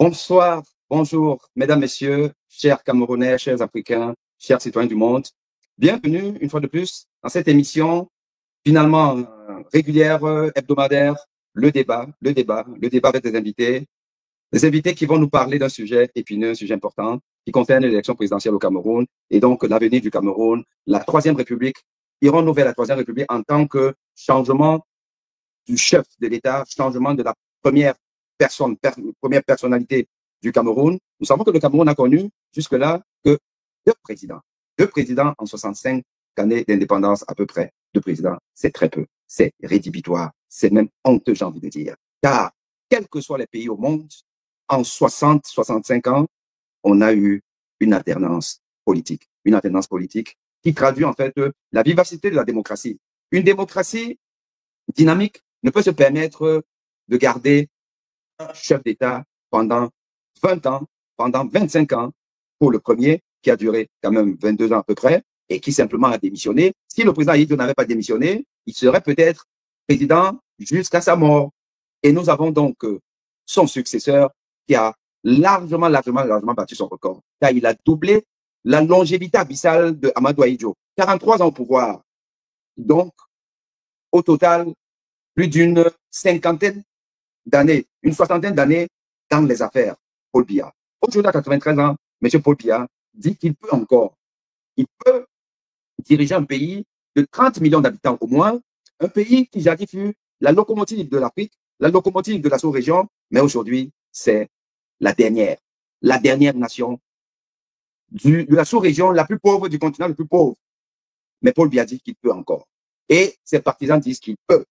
Bonsoir, bonjour, mesdames, messieurs, chers Camerounais, chers Africains, chers citoyens du monde. Bienvenue une fois de plus dans cette émission finalement régulière, hebdomadaire, le débat avec des invités qui vont nous parler d'un sujet épineux, un sujet important qui concerne l'élection présidentielle au Cameroun et donc l'avenir du Cameroun, la Troisième République. Irons-nous vers la Troisième République en tant que changement du chef de l'État, changement de la première personne, première personnalité du Cameroun. Nous savons que le Cameroun a connu jusque-là que deux présidents. Deux présidents en 65 années d'indépendance à peu près. Deux présidents, c'est très peu. C'est rédhibitoire. C'est même honteux, j'ai envie de dire. Car, quels que soient les pays au monde, en 60, 65 ans, on a eu une alternance politique. Une alternance politique qui traduit en fait la vivacité de la démocratie. Une démocratie dynamique ne peut se permettre de garder un chef d'État pendant 20 ans, pendant 25 ans, pour le premier, qui a duré quand même 22 ans à peu près, et qui simplement a démissionné. Si le président Ido n'avait pas démissionné, il serait peut-être président jusqu'à sa mort. Et nous avons donc son successeur qui a largement battu son record, car il a doublé la longévité abyssale de Amadou Ahidjo. 43 ans au pouvoir. Donc, au total, plus d'une cinquantaine d'années, une soixantaine d'années dans les affaires, Paul Biya. Aujourd'hui, à 93 ans, M. Paul Biya dit qu'il peut encore, il peut diriger un pays de 30 millions d'habitants au moins, un pays qui jadis fut la locomotive de l'Afrique, la locomotive de la sous-région, mais aujourd'hui, c'est la dernière nation de la sous-région la plus pauvre du continent le plus pauvre. Mais Paul Biya dit qu'il peut encore. Et ses partisans disent qu'il peut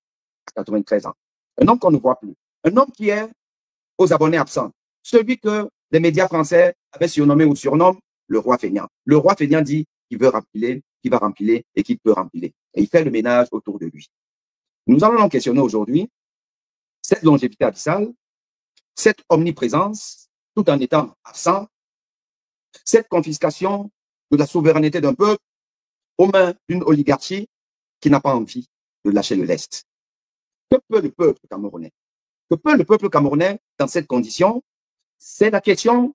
à 93 ans. Un homme qu'on ne voit plus. Un homme qui est aux abonnés absents. Celui que les médias français avaient surnommé ou surnomment le roi feignant. Le roi feignant dit qu'il veut remplir, qu'il va remplir et qu'il peut remplir. Et il fait le ménage autour de lui. Nous allons donc questionner aujourd'hui cette longévité abyssale, cette omniprésence, tout en étant absent, cette confiscation de la souveraineté d'un peuple aux mains d'une oligarchie qui n'a pas envie de lâcher le lest. Que peut le peuple camerounais? Que peut le peuple camerounais dans cette condition? C'est la question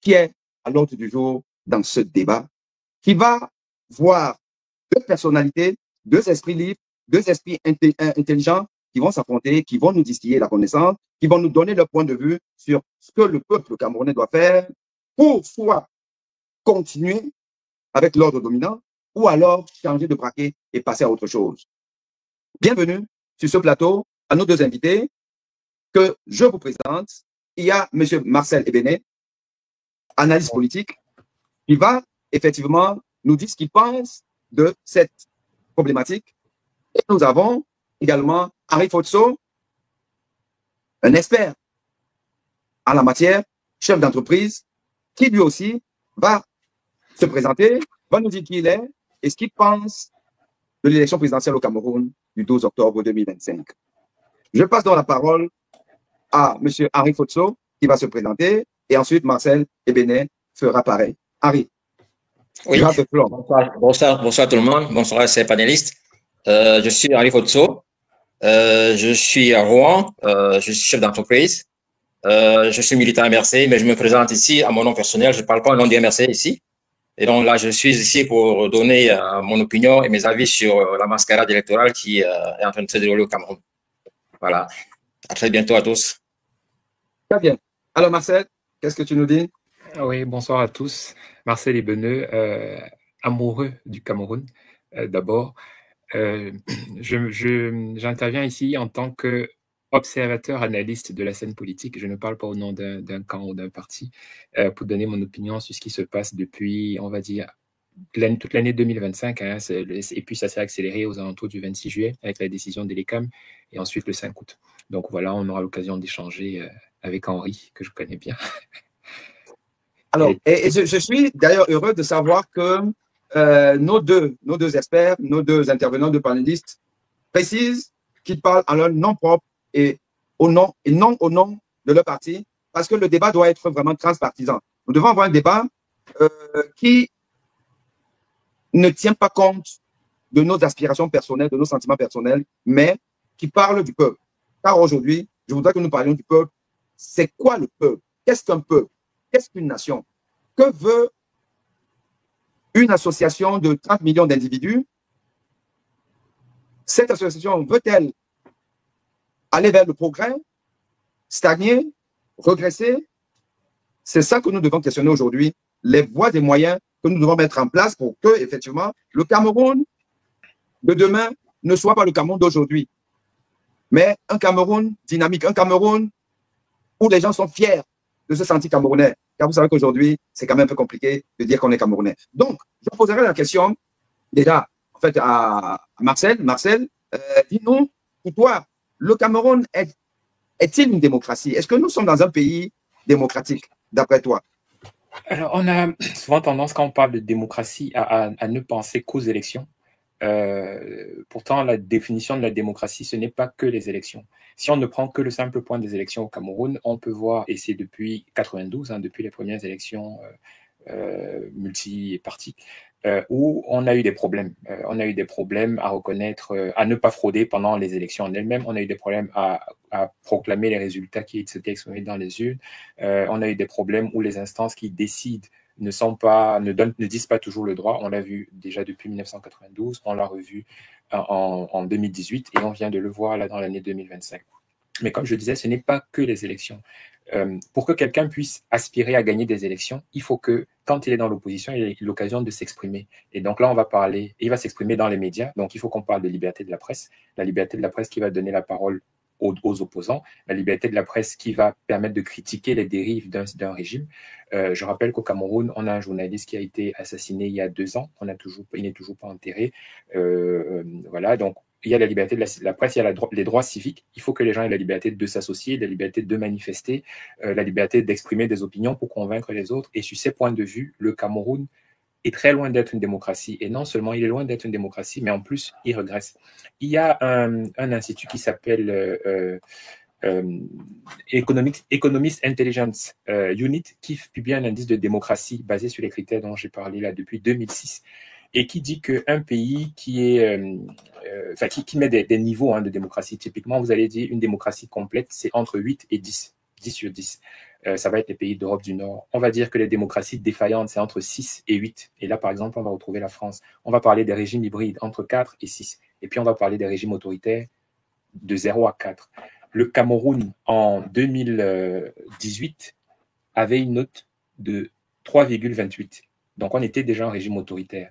qui est à l'ordre du jour dans ce débat, qui va voir deux personnalités, deux esprits libres, deux esprits intelligents qui vont s'affronter, qui vont nous distiller la connaissance, qui vont nous donner leur point de vue sur ce que le peuple camerounais doit faire pour soit continuer avec l'ordre dominant ou alors changer de braquet et passer à autre chose. Bienvenue sur ce plateau à nos deux invités que je vous présente. Il y a M. Marcel Ebene, analyste politique, qui va effectivement nous dire ce qu'il pense de cette problématique. Et nous avons également Henri Fotso, un expert en la matière, chef d'entreprise, qui lui aussi va se présenter, va nous dire qui il est et ce qu'il pense de l'élection présidentielle au Cameroun du 12 octobre 2025. Je passe donc la parole à M. Henri Fotso, qui va se présenter, et ensuite Marcel Ebene fera pareil. Henri. Oui, bonsoir tout le monde, bonsoir à ces panélistes. Je suis Henri Fotso, je suis à Rouen, je suis chef d'entreprise, je suis militant MRC, mais je me présente ici à mon nom personnel, je ne parle pas au nom du MRC ici. Et donc là, je suis ici pour donner mon opinion et mes avis sur la mascarade électorale qui est en train de se dérouler au Cameroun. Voilà. À très bientôt à tous. Très bien. Alors Marcel, qu'est-ce que tu nous dis? Oui, bonsoir à tous. Marcel Ebeneux, amoureux du Cameroun, d'abord. J'interviens ici en tant qu'observateur, analyste de la scène politique. Je ne parle pas au nom d'un camp ou d'un parti, pour donner mon opinion sur ce qui se passe depuis, on va dire, toute l'année 2025. Hein, et puis ça s'est accéléré aux alentours du 26 juillet avec la décision de l'ECAM et ensuite le 5 août. Donc voilà, on aura l'occasion d'échanger avec Henri, que je connais bien. Alors, et je suis d'ailleurs heureux de savoir que nos deux experts, nos deux intervenants, deux panélistes précisent qu'ils parlent en leur nom propre et non au nom de leur parti, parce que le débat doit être vraiment transpartisan. Nous devons avoir un débat qui ne tient pas compte de nos aspirations personnelles, de nos sentiments personnels, mais qui parle du peuple. Car aujourd'hui, je voudrais que nous parlions du peuple. C'est quoi le peuple? qu'est-ce qu'un peuple? Qu'est-ce qu'une nation? Que veut une association de 30 millions d'individus? Cette association veut-elle aller vers le progrès, stagner, regresser? C'est ça que nous devons questionner aujourd'hui, les voies et moyens que nous devons mettre en place pour que, effectivement, le Cameroun de demain ne soit pas le Cameroun d'aujourd'hui, mais un Cameroun dynamique, un Cameroun où les gens sont fiers de se sentir camerounais. Car vous savez qu'aujourd'hui, c'est quand même un peu compliqué de dire qu'on est camerounais. Donc, je poserai la question déjà, en fait, à Marcel. Marcel, dis-nous, pour toi, le Cameroun est-il une démocratie? Est-ce que nous sommes dans un pays démocratique, d'après toi? Alors, on a souvent tendance, quand on parle de démocratie, à ne penser qu'aux élections. Pourtant, la définition de la démocratie, ce n'est pas que les élections. Si on ne prend que le simple point des élections au Cameroun, on peut voir, et c'est depuis 92, depuis les premières élections multi-partis, où on a eu des problèmes. On a eu des problèmes à reconnaître, à ne pas frauder pendant les élections en elles-mêmes. On a eu des problèmes à proclamer les résultats qui s'étaient exprimés dans les urnes. On a eu des problèmes où les instances qui décident ne disent pas toujours le droit. On l'a vu déjà depuis 1992, on l'a revu en 2018 et on vient de le voir là dans l'année 2025. Mais comme je disais, ce n'est pas que les élections. Pour que quelqu'un puisse aspirer à gagner des élections, il faut que, quand il est dans l'opposition, il ait l'occasion de s'exprimer. Et donc là, on va parler, il va s'exprimer dans les médias, donc il faut qu'on parle de liberté de la presse qui va donner la parole aux opposants, la liberté de la presse qui va permettre de critiquer les dérives d'un régime. Je rappelle qu'au Cameroun, on a un journaliste qui a été assassiné il y a 2 ans, il n'est toujours pas enterré. Voilà, donc il y a la liberté de la presse, il y a les droits civiques. Il faut que les gens aient la liberté de s'associer, la liberté de manifester, la liberté d'exprimer des opinions pour convaincre les autres. Et sur ces points de vue, le Cameroun est très loin d'être une démocratie. Et non seulement il est loin d'être une démocratie, mais en plus, il regresse. Il y a un institut qui s'appelle Economist Intelligence Unit qui publie un indice de démocratie basé sur les critères dont j'ai parlé là depuis 2006 et qui dit qu'un pays qui met des niveaux de démocratie, typiquement, vous allez dire une démocratie complète, c'est entre 8 et 10, 10 sur 10. Ça va être les pays d'Europe du Nord. On va dire que les démocraties défaillantes, c'est entre 6 et 8. Et là, par exemple, on va retrouver la France. On va parler des régimes hybrides entre 4 et 6. Et puis, on va parler des régimes autoritaires de 0 à 4. Le Cameroun, en 2018, avait une note de 3,28. Donc, on était déjà en régime autoritaire.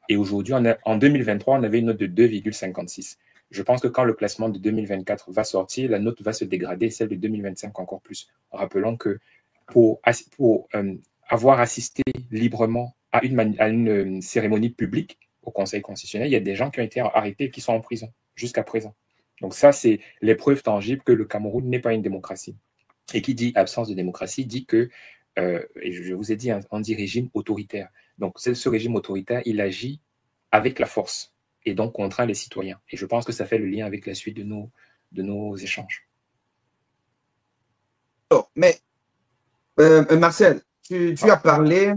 Et aujourd'hui, en 2023, on avait une note de 2,56. Je pense que quand le classement de 2024 va sortir, la note va se dégrader, celle de 2025 encore plus. Rappelons que pour avoir assisté librement à une cérémonie publique au Conseil constitutionnel, il y a des gens qui ont été arrêtés et qui sont en prison jusqu'à présent. Donc ça, c'est les preuves tangibles que le Cameroun n'est pas une démocratie. Et qui dit absence de démocratie dit que, et je vous ai dit, on dit régime autoritaire. Donc ce régime autoritaire, il agit avec la force et donc contraint les citoyens. Et je pense que ça fait le lien avec la suite de nos échanges. Mais Marcel, tu as parlé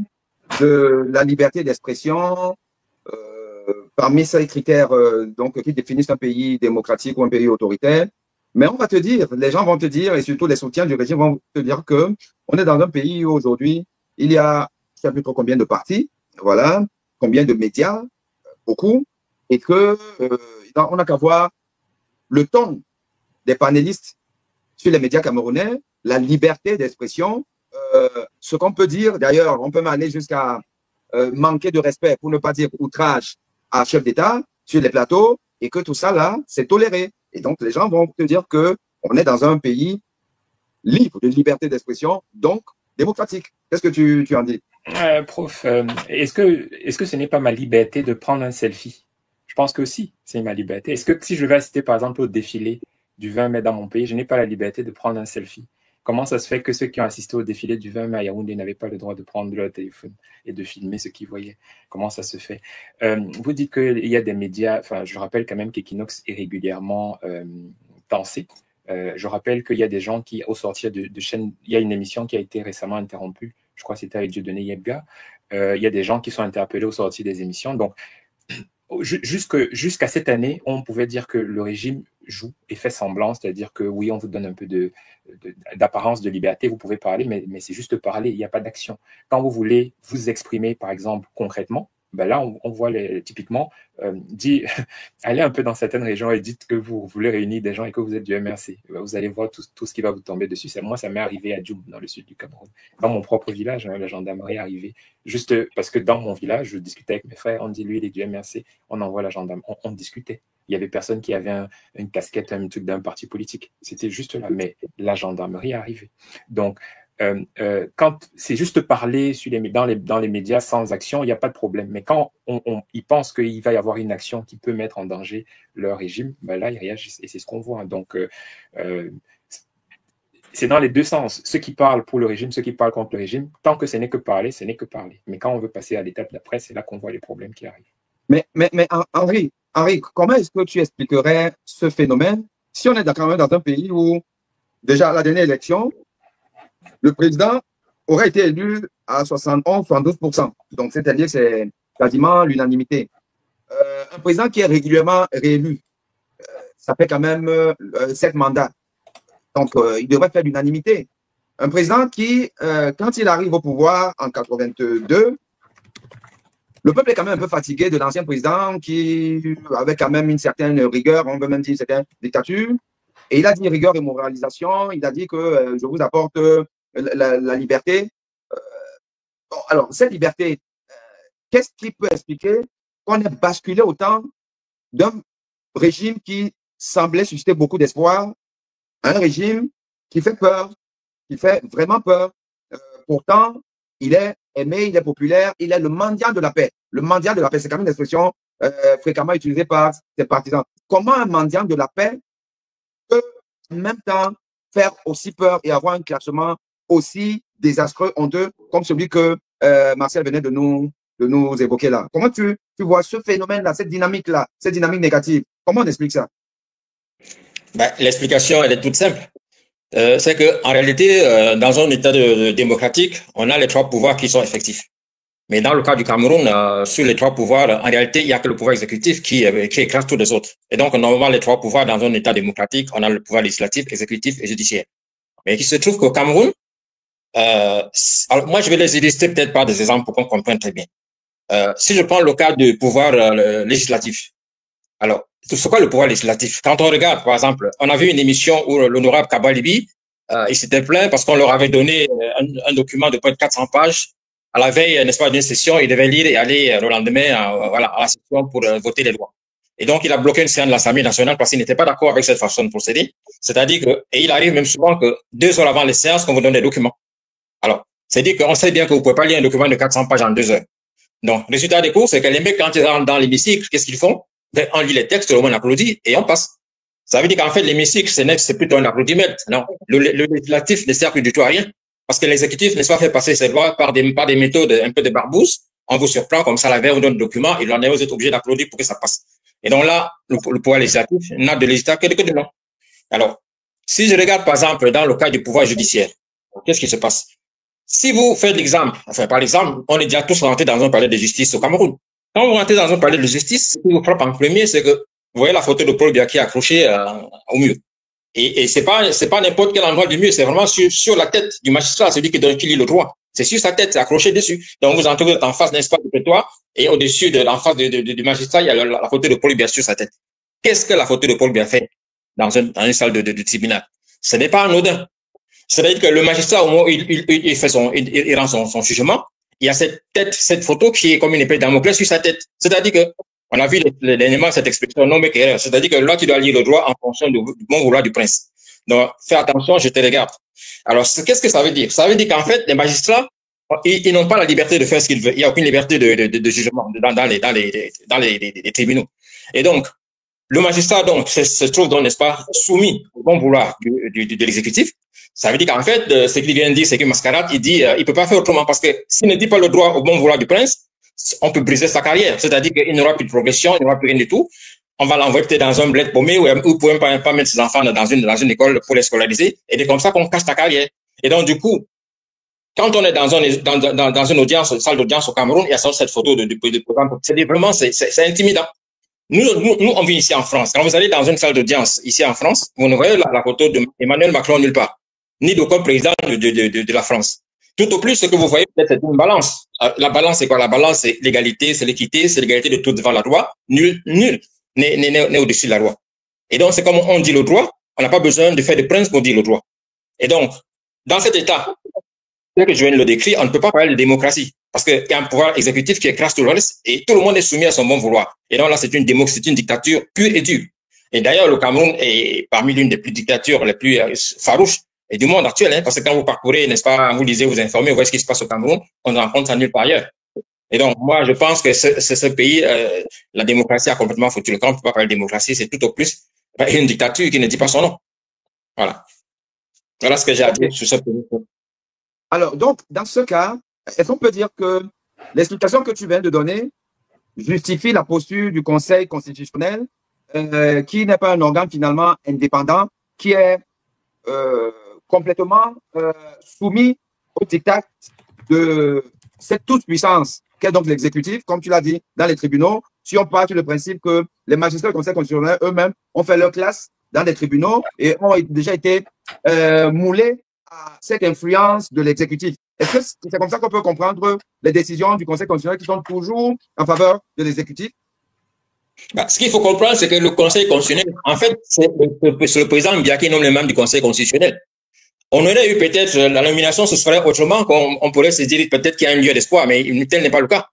de la liberté d'expression parmi ces critères donc, qui définissent un pays démocratique ou un pays autoritaire. Mais on va te dire, les gens vont te dire, et surtout les soutiens du régime vont te dire que on est dans un pays où aujourd'hui, il y a, je ne sais plus trop combien de partis, voilà, combien de médias, beaucoup, et que on n'a qu'à voir le ton des panélistes sur les médias camerounais, la liberté d'expression, ce qu'on peut dire, d'ailleurs, on peut aller jusqu'à manquer de respect, pour ne pas dire outrage à chef d'État sur les plateaux, et que tout ça, là, c'est toléré. Et donc, les gens vont te dire qu'on est dans un pays libre de liberté d'expression, donc démocratique. Qu'est-ce que tu en dis? Prof, est-ce que ce n'est pas ma liberté de prendre un selfie? Je pense que si, c'est ma liberté. Est-ce que si je vais assister, par exemple, au défilé du 20 mai dans mon pays, je n'ai pas la liberté de prendre un selfie? Comment ça se fait que ceux qui ont assisté au défilé du 20 mai à Yaoundé n'avaient pas le droit de prendre leur téléphone et de filmer ce qu'ils voyaient? Comment ça se fait? Vous dites qu'il y a des médias, enfin, je rappelle quand même qu'Equinox est régulièrement tensé. Je rappelle qu'il y a des gens qui, au sortir de chaîne, il y a une émission qui a été récemment interrompue, je crois que c'était avec Dieudonné Yebga. Il y a des gens qui sont interpellés au sortir des émissions. Donc, jusqu'à cette année, on pouvait dire que le régime joue et fait semblant, c'est-à-dire que oui, on vous donne un peu d'apparence de liberté, vous pouvez parler, mais c'est juste parler, il n'y a pas d'action. Quand vous voulez vous exprimer, par exemple, concrètement, ben là, on voit typiquement, allez un peu dans certaines régions et dites que vous voulez réunir des gens et que vous êtes du MRC. Vous allez voir tout ce qui va vous tomber dessus. Moi, ça m'est arrivé à Djoum, dans le sud du Cameroun. Dans mon propre village, la gendarmerie est arrivée. Juste parce que dans mon village, je discutais avec mes frères, on dit, lui, il est du MRC, on envoie la gendarmerie. On discutait. Il y avait personne qui avait une casquette, un truc d'un parti politique. C'était juste là. Mais la gendarmerie est arrivée. Donc, quand c'est juste parler dans les médias sans action, il n'y a pas de problème. Mais quand ils pensent qu'il va y avoir une action qui peut mettre en danger leur régime, ben là, ils réagissent. Et c'est ce qu'on voit. Donc, c'est dans les deux sens. Ceux qui parlent pour le régime, ceux qui parlent contre le régime, tant que ce n'est que parler, ce n'est que parler. Mais quand on veut passer à l'étape d'après, c'est là qu'on voit les problèmes qui arrivent. Mais Henri, comment est-ce que tu expliquerais ce phénomène si on est quand même dans un pays où, déjà, à la dernière élection, le président aurait été élu à 71-72%. Donc, c'est-à-dire que c'est quasiment l'unanimité. Un président qui est régulièrement réélu, ça fait quand même 7 mandats. Donc, il devrait faire l'unanimité. Un président qui, quand il arrive au pouvoir en 82, le peuple est quand même un peu fatigué de l'ancien président qui avait quand même une certaine rigueur, on peut même dire une certaine dictature. Et il a dit rigueur et moralisation, il a dit que je vous apporte la liberté. Bon, alors, cette liberté, qu'est-ce qui peut expliquer qu'on ait basculé autant d'un régime qui semblait susciter beaucoup d'espoir à un régime qui fait peur, qui fait vraiment peur. Pourtant, il est aimé, il est populaire, il est le mendiant de la paix. Le mendiant de la paix, c'est quand même une expression fréquemment utilisée par ses partisans. Comment un mendiant de la paix peut en même temps faire aussi peur et avoir un classement aussi désastreux, honteux, comme celui que Marcel venait de nous évoquer là? Comment tu vois ce phénomène-là, cette dynamique-là, cette dynamique négative? Comment on explique ça? Ben, l'explication, elle est toute simple. C'est qu'en réalité, dans un État démocratique, on a les 3 pouvoirs qui sont effectifs. Mais dans le cas du Cameroun, sur les 3 pouvoirs, en réalité, il n'y a que le pouvoir exécutif qui écrase tous les autres. Et donc, normalement, les 3 pouvoirs dans un État démocratique, on a le pouvoir législatif, exécutif et judiciaire. Mais il se trouve qu'au Cameroun, alors moi, je vais les illustrer peut-être par des exemples pour qu'on comprenne très bien. Si je prends le cas du pouvoir législatif, alors, c'est quoi le pouvoir législatif? Quand on regarde, par exemple, on a vu une émission où l'honorable Kabalibi, il s'était plaint parce qu'on leur avait donné un document de près de 400 pages. À la veille, n'est-ce pas, d'une session, il devait lire et aller le lendemain à la session pour voter les lois. Et donc, il a bloqué une séance de l'Assemblée nationale parce qu'il n'était pas d'accord avec cette façon de procéder. C'est-à-dire que, et il arrive même souvent que 2 heures avant les séances, qu'on vous donne des documents. Alors, c'est-à-dire qu'on sait bien que vous ne pouvez pas lire un document de 400 pages en 2 heures. Donc, résultat des cours, c'est que les mecs, quand ils rentrent dans l'hémicycle, qu'est-ce qu'ils font? Ben, on lit les textes, on applaudit et on passe. Ça veut dire qu'en fait, l'hémicycle, c'est plutôt un applaudimètre. Non, le législatif ne sert plus du tout à rien. Parce que l'exécutif n'est pas fait passer ses lois par des méthodes un peu de barbouze. On vous surprend comme ça, la veille, on donne le document et l'année, vous êtes obligé d'applaudir pour que ça passe. Et donc là, le pouvoir législatif n'a de législatif que de non. Alors, si je regarde par exemple dans le cas du pouvoir judiciaire, qu'est-ce qui se passe? Si vous faites l'exemple, enfin par exemple, on est déjà tous rentrés dans un palais de justice au Cameroun. Quand vous rentrez dans un palais de justice, ce qui vous frappe en premier, c'est que vous voyez la photo de Paul Biya qui est accrochée au mur. Et c'est pas n'importe quel endroit du mur, c'est vraiment sur la tête du magistrat, celui qui lit le droit. C'est sur sa tête, c'est accroché dessus. Donc vous entrez, vous êtes en face d'un espace de prétoire, et au-dessus en face du magistrat, il y a la photo de Paul Biya sur sa tête. Qu'est-ce que la photo de Paul Biya fait dans une salle de tribunal? Ce n'est pas anodin. C'est-à-dire que le magistrat, au moment où il rend son jugement, il y a cette photo qui est comme une épée de Damoclès sur sa tête. C'est-à-dire que, on a vu dernièrement cette expression non mais qu'erreur. C'est-à-dire que là, tu dois lire le droit en fonction du bon vouloir du prince. Donc, fais attention, je te regarde. Alors, qu'est-ce que ça veut dire? Ça veut dire qu'en fait, les magistrats, ils n'ont pas la liberté de faire ce qu'ils veulent. Il n'y a aucune liberté de jugement dans les tribunaux. Et donc, le magistrat, donc, se trouve donc, n'est-ce pas, soumis au bon vouloir de l'exécutif. Ça veut dire qu'en fait, ce qu'il vient de dire, c'est que Mascarade, il dit, il peut pas faire autrement parce que s'il ne dit pas le droit au bon vouloir du prince, on peut briser sa carrière. C'est-à-dire qu'il n'aura plus de progression, il n'aura plus rien du tout. On va l'envoyer peut-être dans un bled paumé où il ne peut même pas mettre ses enfants dans une école pour les scolariser. Et c'est comme ça qu'on casse ta carrière. Et donc, du coup, quand on est dans une audience, salle d'audience au Cameroun, il y a cette photo de c'est vraiment, c'est intimidant. Nous, on vit ici en France. Quand vous allez dans une salle d'audience ici en France, vous ne voyez la photo d'Emmanuel Macron nulle part, ni d'aucun président de la France. Tout au plus, ce que vous voyez, peut-être, c'est une balance. La balance, c'est quoi? La balance, c'est l'égalité, c'est l'équité, c'est l'égalité de tous devant la loi. Nul n'est au-dessus de la loi. Et donc, c'est comme on dit le droit. On n'a pas besoin de faire de prince pour dire le droit. Et donc, dans cet état, tel que je viens de le décrire, on ne peut pas parler de démocratie. Parce qu'il y a un pouvoir exécutif qui écrase tout le reste et tout le monde est soumis à son bon vouloir. Et donc là, c'est une dictature pure et dure. Et d'ailleurs, le Cameroun est parmi l'une des dictatures les plus farouches et du monde actuel, hein, parce que quand vous parcourez, n'est-ce pas, vous lisez, vous informez, vous voyez ce qui se passe au Cameroun, on ne rencontre ça nulle part ailleurs. Et donc, moi, je pense que ce pays, la démocratie a complètement foutu le camp. On ne peut pas parler de démocratie, c'est tout au plus une dictature qui ne dit pas son nom. Voilà. Voilà ce que j'ai à dire sur ce pays. Alors, donc, dans ce cas, est-ce qu'on peut dire que l'explication que tu viens de donner justifie la posture du Conseil constitutionnel, qui n'est pas un organe finalement indépendant, qui est complètement soumis au diktat de cette toute-puissance qu'est donc l'exécutif, comme tu l'as dit, dans les tribunaux, si on part sur le principe que les magistrats du Conseil constitutionnel eux-mêmes ont fait leur classe dans les tribunaux et ont déjà été moulés à cette influence de l'exécutif. Est-ce que c'est comme ça qu'on peut comprendre les décisions du Conseil constitutionnel qui sont toujours en faveur de l'exécutif? Ce qu'il faut comprendre, c'est que le Conseil constitutionnel, en fait, c'est le président Biya qui nomme les membres du Conseil constitutionnel. On aurait eu peut-être la nomination, ce serait autrement, qu'on pourrait se dire peut-être qu'il y a un lieu d'espoir, mais tel n'est pas le cas.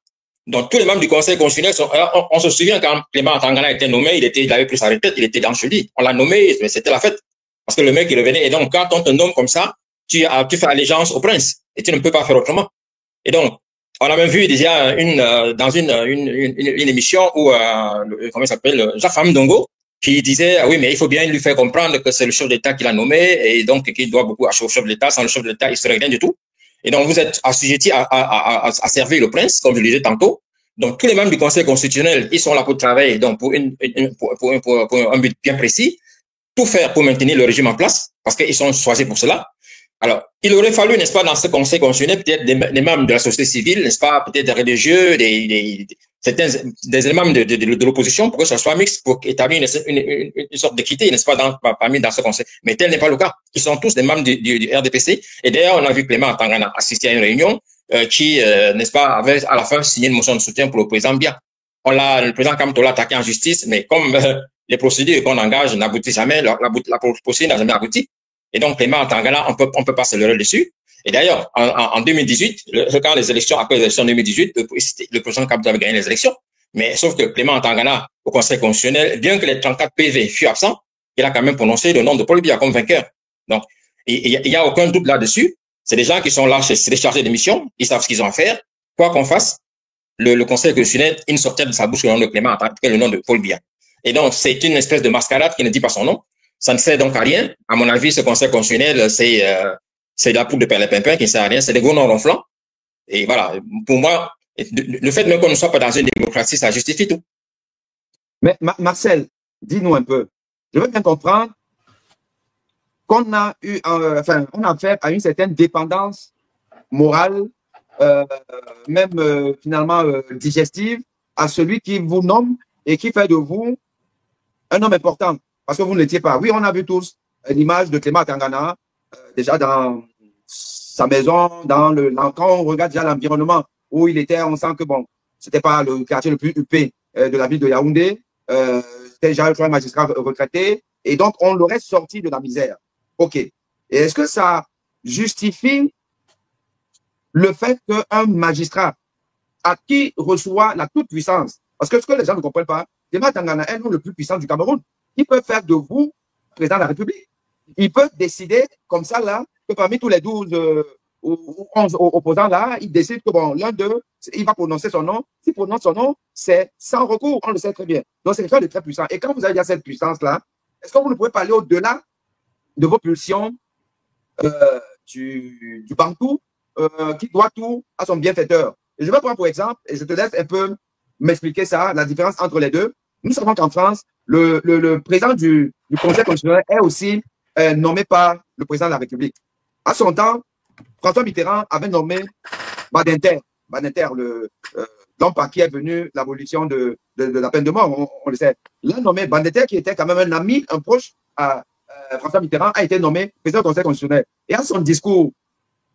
Donc, tous les membres du Conseil constitutionnel sont, on se souvient quand Clément Tangana a été nommé, il avait pris sa retraite, il était dans le jeudi. On l'a nommé, mais c'était la fête. Parce que le mec, il revenait. Et donc, quand on te nomme comme ça, tu fais allégeance au prince. Et tu ne peux pas faire autrement. Et donc, on a même vu déjà dans une émission où, comment il s'appelle, Jacques Ndongo, qui disait, ah oui, mais il faut bien lui faire comprendre que c'est le chef d'État qui l'a nommé et donc qu'il doit beaucoup au chef de l'État. Sans le chef de l'État, il ne serait rien du tout. Et donc, vous êtes assujetti à servir le prince, comme je le disais tantôt. Donc, tous les membres du Conseil constitutionnel, ils sont là pour travailler, donc pour un but bien précis, tout faire pour maintenir le régime en place, parce qu'ils sont choisis pour cela. Alors, il aurait fallu, n'est-ce pas, dans ce Conseil constitutionnel, peut-être des membres de la société civile, n'est-ce pas, peut-être des religieux, des éléments de l'opposition pour que ça soit mixte, pour établir une sorte d'équité, n'est-ce pas, parmi dans ce Conseil. Mais tel n'est pas le cas. Ils sont tous des membres du RDPC. Et d'ailleurs, on a vu Clément Tangana assister à une réunion qui, n'est-ce pas, avait à la fin signé une motion de soutien pour le président Biya. Le président Kamto l'a attaqué en justice, mais comme les procédures qu'on engage n'aboutissent jamais, la procédure n'a jamais abouti. Et donc, Clément Tangana, on peut pas se leurrer dessus. Et d'ailleurs, en 2018, quand les élections, après les élections 2018, le président Kamto avait gagné les élections. Mais sauf que Clément Tangana, au Conseil constitutionnel, bien que les 34 PV furent absents, il a quand même prononcé le nom de Paul Biya comme vainqueur. Donc, il y a aucun doute là-dessus. C'est des gens qui sont là, c'est des chargés de mission, ils savent ce qu'ils ont à faire. Quoi qu'on fasse, le Conseil constitutionnel, il ne sortait de sa bouche le nom de Clément Tangana, le nom de Paul Biya. Et donc, c'est une espèce de mascarade qui ne dit pas son nom. Ça ne sert donc à rien. À mon avis, ce Conseil constitutionnel, c'est la poudre de perlimpinpin qui ne sert à rien. C'est des gros noms ronflants. Et voilà. Pour moi, le fait même qu'on ne soit pas dans une démocratie, ça justifie tout. Mais Marcel, dis-nous un peu. Je veux bien comprendre qu'on a eu, on a affaire à une certaine dépendance morale, même finalement digestive, à celui qui vous nomme et qui fait de vous un homme important. Parce que vous ne l'étiez pas. Oui, on a vu tous l'image de Clément Tangana, déjà dans sa maison, quand on regarde déjà l'environnement où il était, on sent que bon, c'était pas le quartier le plus huppé de la ville de Yaoundé, c'était déjà un magistrat retraité, et donc on l'aurait sorti de la misère. OK. Et est-ce que ça justifie le fait qu'un magistrat à qui reçoit la toute-puissance, parce que ce que les gens ne comprennent pas, Clément Tangana est le plus puissant du Cameroun. Il peut faire de vous président de la République. Il peut décider comme ça, là, que parmi tous les 12 ou 11 opposants, là, il décide que, bon, l'un d'eux, il va prononcer son nom. S'il prononce son nom, c'est sans recours, on le sait très bien. Donc, c'est quelqu'un de très puissant. Et quand vous avez cette puissance-là, est-ce que vous ne pouvez pas aller au-delà de vos pulsions du Bantou, qui doit tout à son bienfaiteur? Et je vais prendre pour exemple, et je te laisse un peu m'expliquer ça, la différence entre les deux. Nous savons qu'en France, le président du Conseil constitutionnel est aussi nommé par le président de la République. À son temps, François Mitterrand avait nommé Badinter, donc par qui est venue l'abolition de la peine de mort, on le sait. L'un nommé Bandeter, qui était quand même un ami, un proche à François Mitterrand, a été nommé président du Conseil constitutionnel. Et à son discours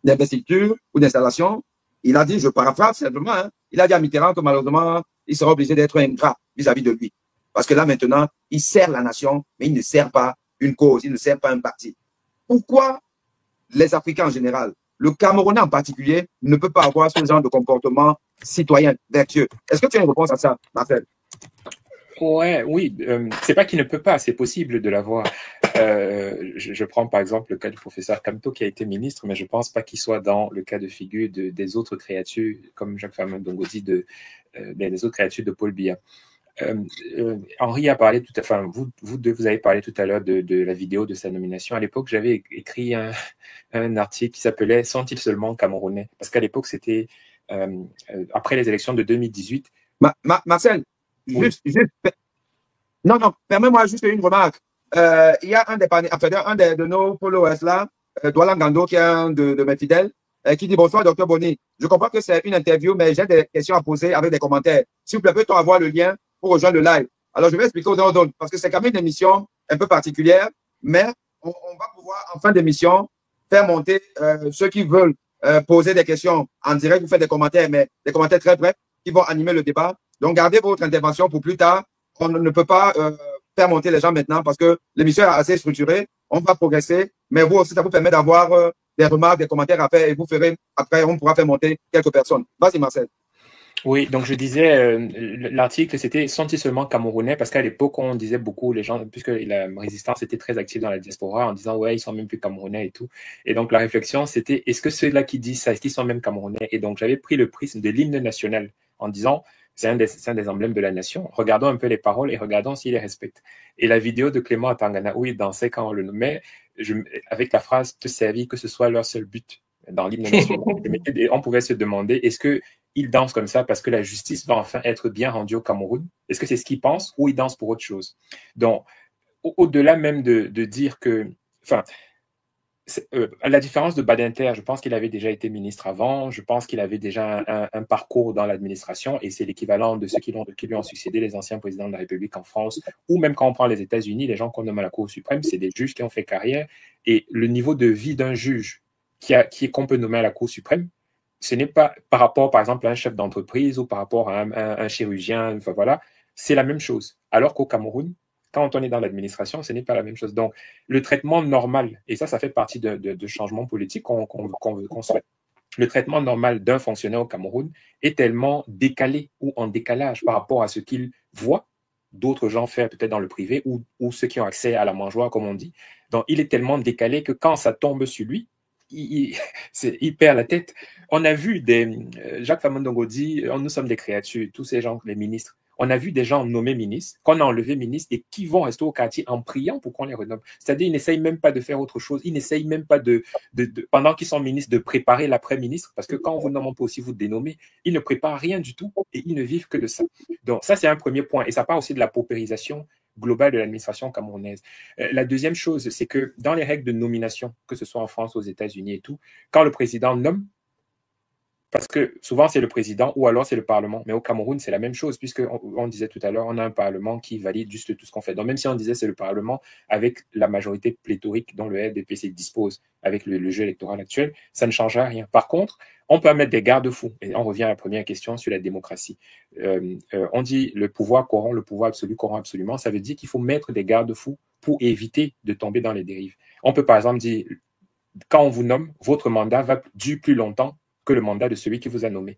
d'investiture ou d'installation, il a dit, je paraphrase simplement, hein, il a dit à Mitterrand que malheureusement, il sera obligé d'être ingrat vis-à-vis de lui. Parce que là, maintenant, il sert la nation, mais il ne sert pas une cause, il ne sert pas un parti. Pourquoi les Africains en général, le Camerounais en particulier, ne peut pas avoir ce genre de comportement citoyen vertueux? Est-ce que tu as une réponse à ça, Marcel? Oui, c'est pas qu'il ne peut pas, c'est possible de l'avoir. Je prends par exemple le cas du professeur Kamto qui a été ministre, mais je pense pas qu'il soit dans le cas de figure des autres créatures, comme Jacques Famin-Ndongo dit, des autres créatures de Paul Biya. Henri a parlé vous deux, vous avez parlé tout à l'heure de la vidéo de sa nomination. À l'époque, j'avais écrit un article qui s'appelait « Sont-ils seulement Camerounais ?» Parce qu'à l'époque, c'était après les élections de 2018. Marcel, oui. Non, permets-moi juste une remarque. Il y a un de nos followers là, Douala Ngando, qui est un de mes fidèles, qui dit « Bonsoir, Dr Boni. Je comprends que c'est une interview, mais j'ai des questions à poser avec des commentaires. S'il vous plaît, peut-on avoir le lien pour rejoindre le live? » Alors, je vais expliquer aux autres, parce que c'est quand même une émission un peu particulière, mais on va pouvoir, en fin d'émission, faire monter ceux qui veulent poser des questions en direct, vous faites des commentaires, mais des commentaires très brefs qui vont animer le débat. Donc, gardez votre intervention pour plus tard. On ne peut pas faire monter les gens maintenant parce que l'émission est assez structurée. On va progresser, mais vous aussi, ça vous permet d'avoir des remarques, des commentaires à faire et vous ferez, après, on pourra faire monter quelques personnes. Vas-y, Marcel. Oui, donc je disais, l'article, c'était « Sont-ils seulement Camerounais ?» Parce qu'à l'époque, on disait beaucoup, les gens, puisque la résistance était très active dans la diaspora, en disant « Ouais, ils sont même plus Camerounais et tout. » Et donc, la réflexion, c'était « Est-ce que ceux-là qui disent ça, est-ce qu'ils sont même Camerounais ?» Et donc, j'avais pris le prisme de l'hymne national en disant « C'est un des emblèmes de la nation. Regardons un peu les paroles et regardons s'ils les respectent. » Et la vidéo de Clément Atangana, où il dansait quand on le nommait, avec la phrase « Te servir, que ce soit leur seul but » dans l'hymne national. On pouvait se demander, est-ce qu'ils dansent comme ça parce que la justice va enfin être bien rendue au Cameroun? Est-ce que c'est ce qu'ils pensent ou ils dansent pour autre chose? Donc, au-delà même de dire que... Enfin, à la différence de Badinter, je pense qu'il avait déjà été ministre avant, je pense qu'il avait déjà un parcours dans l'administration et c'est l'équivalent de ceux qui lui ont succédé, les anciens présidents de la République en France, ou même quand on prend les États-Unis, les gens qu'on nomme à la Cour suprême, c'est des juges qui ont fait carrière et le niveau de vie d'un juge qu'on peut nommer à la Cour suprême, ce n'est pas par rapport, par exemple, à un chef d'entreprise ou par rapport à un chirurgien, enfin voilà, c'est la même chose. Alors qu'au Cameroun, quand on est dans l'administration, ce n'est pas la même chose. Donc, le traitement normal, et ça fait partie de changements politiques qu'on souhaite. Le traitement normal d'un fonctionnaire au Cameroun est tellement décalé ou en décalage par rapport à ce qu'il voit d'autres gens faire peut-être dans le privé ou ceux qui ont accès à la mangeoire, comme on dit. Donc, il est tellement décalé que quand ça tombe sur lui, il perd la tête. On a vu Jacques Famin-Ndongo dit, nous sommes des créatures, tous ces gens, les ministres. On a vu des gens nommés ministres, qu'on a enlevé ministres et qui vont rester au quartier en priant pour qu'on les renomme. C'est-à-dire, ils n'essayent même pas de faire autre chose. Ils n'essayent même pas pendant qu'ils sont ministres, de préparer l'après-ministre. Parce que quand on vous nomme, on peut aussi vous dénommer. Ils ne préparent rien du tout et ils ne vivent que de ça. Donc, ça, c'est un premier point. Et ça part aussi de la paupérisation globale de l'administration camerounaise. La deuxième chose, c'est que dans les règles de nomination, que ce soit en France, aux États-Unis et tout, quand le président nomme, parce que souvent c'est le président ou alors c'est le Parlement, mais au Cameroun c'est la même chose puisque on disait tout à l'heure, on a un Parlement qui valide juste tout ce qu'on fait. Donc même si on disait c'est le Parlement avec la majorité pléthorique dont le RDPC dispose avec le jeu électoral actuel, ça ne changera rien. Par contre, on peut mettre des garde-fous. Et on revient à la première question sur la démocratie. On dit le pouvoir corrompt, le pouvoir absolu corrompt absolument. Ça veut dire qu'il faut mettre des garde-fous pour éviter de tomber dans les dérives. On peut par exemple dire, quand on vous nomme, votre mandat va durer plus longtemps que le mandat de celui qui vous a nommé.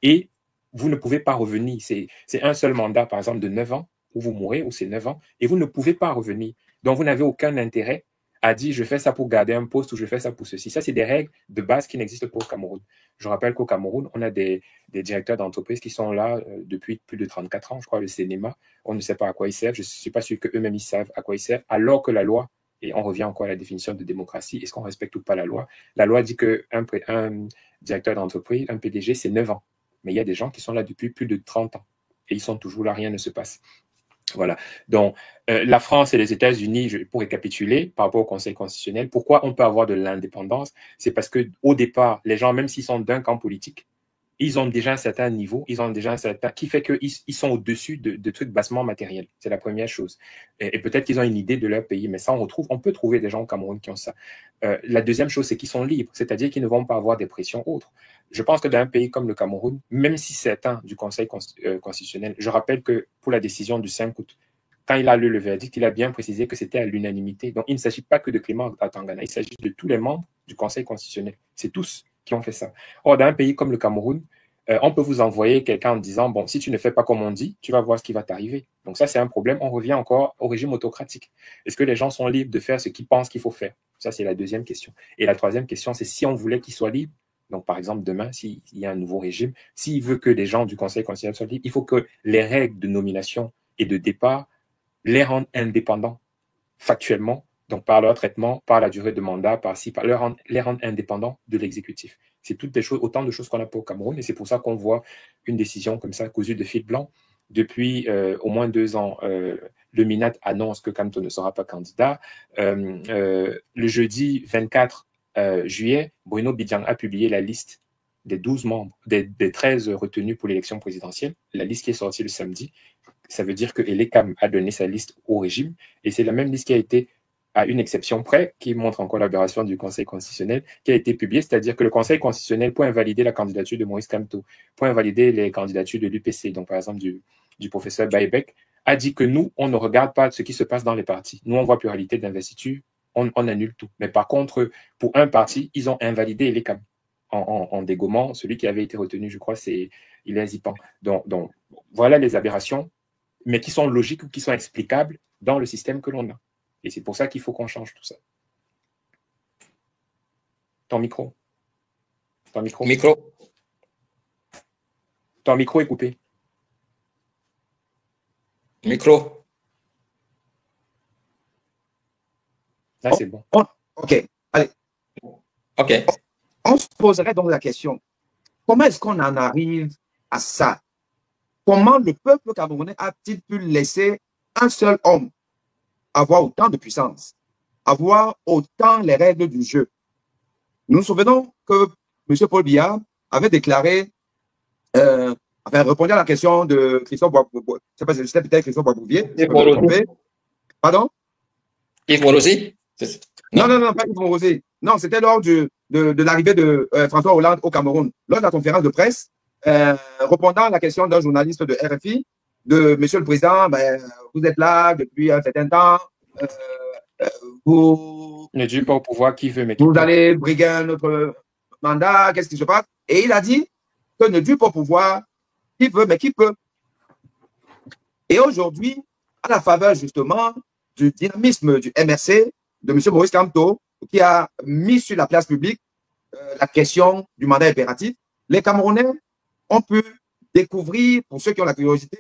Et vous ne pouvez pas revenir. C'est un seul mandat, par exemple, de 9 ans, où vous mourrez, ou c'est 9 ans, et vous ne pouvez pas revenir. Donc, vous n'avez aucun intérêt à dire, je fais ça pour garder un poste, ou je fais ça pour ceci. Ça, c'est des règles de base qui n'existent pas au Cameroun. Je rappelle qu'au Cameroun, on a des directeurs d'entreprise qui sont là depuis plus de 34 ans, je crois, le cinéma. On ne sait pas à quoi ils servent. Je ne suis pas sûr qu'eux-mêmes, ils savent à quoi ils servent, alors que la loi, et on revient encore à la définition de démocratie, est-ce qu'on respecte ou pas la loi? La loi dit qu'un directeur d'entreprise, un PDG, c'est 9 ans. Mais il y a des gens qui sont là depuis plus de 30 ans. Et ils sont toujours là, rien ne se passe. Voilà. Donc, la France et les États-Unis, pour récapituler, par rapport au Conseil constitutionnel, pourquoi on peut avoir de l'indépendance? C'est parce qu'au départ, les gens, même s'ils sont d'un camp politique, ils ont déjà un certain niveau, ils ont déjà un certain, qui fait qu'ils sont au-dessus de trucs bassement matériels. C'est la première chose. Et peut-être qu'ils ont une idée de leur pays, mais ça, on peut trouver des gens au Cameroun qui ont ça. La deuxième chose, c'est qu'ils sont libres, c'est-à-dire qu'ils ne vont pas avoir des pressions autres. Je pense que dans un pays comme le Cameroun, même si certains du Conseil constitutionnel, je rappelle que pour la décision du 5 août, quand il a lu le verdict, il a bien précisé que c'était à l'unanimité. Donc, il ne s'agit pas que de Clément Atangana, il s'agit de tous les membres du Conseil constitutionnel. C'est tous qui ont fait ça. Or, dans un pays comme le Cameroun, on peut vous envoyer quelqu'un en disant, bon, si tu ne fais pas comme on dit, tu vas voir ce qui va t'arriver. Donc ça, c'est un problème. On revient encore au régime autocratique. Est-ce que les gens sont libres de faire ce qu'ils pensent qu'il faut faire? Ça, c'est la deuxième question. Et la troisième question, c'est si on voulait qu'ils soient libres, donc par exemple, demain, s'il y a un nouveau régime, s'il veut que les gens du Conseil constitutionnel soient libres, il faut que les règles de nomination et de départ les rendent indépendants factuellement, donc par leur traitement, par la durée de mandat, les rendre indépendants de l'exécutif. C'est toutes des choses, autant de choses qu'on n'a pas au Cameroun, et c'est pour ça qu'on voit une décision comme ça, cousue de fil blanc. Depuis au moins 2 ans, le MINAT annonce que Kamto ne sera pas candidat. Le jeudi 24 juillet, Bruno Bidjang a publié la liste des 12 membres, des 13 retenus pour l'élection présidentielle, la liste qui est sortie le samedi. Ça veut dire que Elekam a donné sa liste au régime, et c'est la même liste qui a été, à une exception près, qui montre encore l'aberration du Conseil constitutionnel, qui a été publiée, c'est-à-dire que le Conseil constitutionnel peut invalider la candidature de Maurice Kamto, peut invalider les candidatures de l'UPC, donc par exemple du professeur Baïbek, a dit que nous, on ne regarde pas ce qui se passe dans les partis. Nous, on voit pluralité d'investiture, on annule tout. Mais par contre, pour un parti, ils ont invalidé Elekam en dégommant celui qui avait été retenu, je crois, c'est Hilaire Zipan. Donc, voilà les aberrations, mais qui sont logiques ou qui sont explicables dans le système que l'on a. Et c'est pour ça qu'il faut qu'on change tout ça. Ton micro. Ton micro. Micro. Ton micro est coupé. Micro. Là, c'est bon. OK. Allez. OK. On se poserait donc la question, comment est-ce qu'on en arrive à ça? Comment le peuple camerounais a-t-il pu laisser un seul homme avoir autant de puissance, avoir autant les règles du jeu? Nous nous souvenons que M. Paul Biya avait déclaré, répondu à la question de Christophe Boisbouvier, je ne sais pas si c'était peut-être Christophe Boisbouvier. Pardon? Yves Morosi? Non, pas Yves Morosi. Non, c'était lors de l'arrivée de François Hollande au Cameroun, lors de la conférence de presse, répondant à la question d'un journaliste de RFI, de Monsieur le Président, vous êtes là depuis un certain temps, vous ne dites pas au pouvoir qui veut, mais vous allez briguer un autre mandat, qu'est-ce qui se passe? Et il a dit que ne dit pas au pouvoir qui veut, mais qui peut. Et aujourd'hui, à la faveur justement du dynamisme du MRC, de M. Maurice Kamto, qui a mis sur la place publique la question du mandat impératif, les Camerounais ont pu découvrir, pour ceux qui ont la curiosité,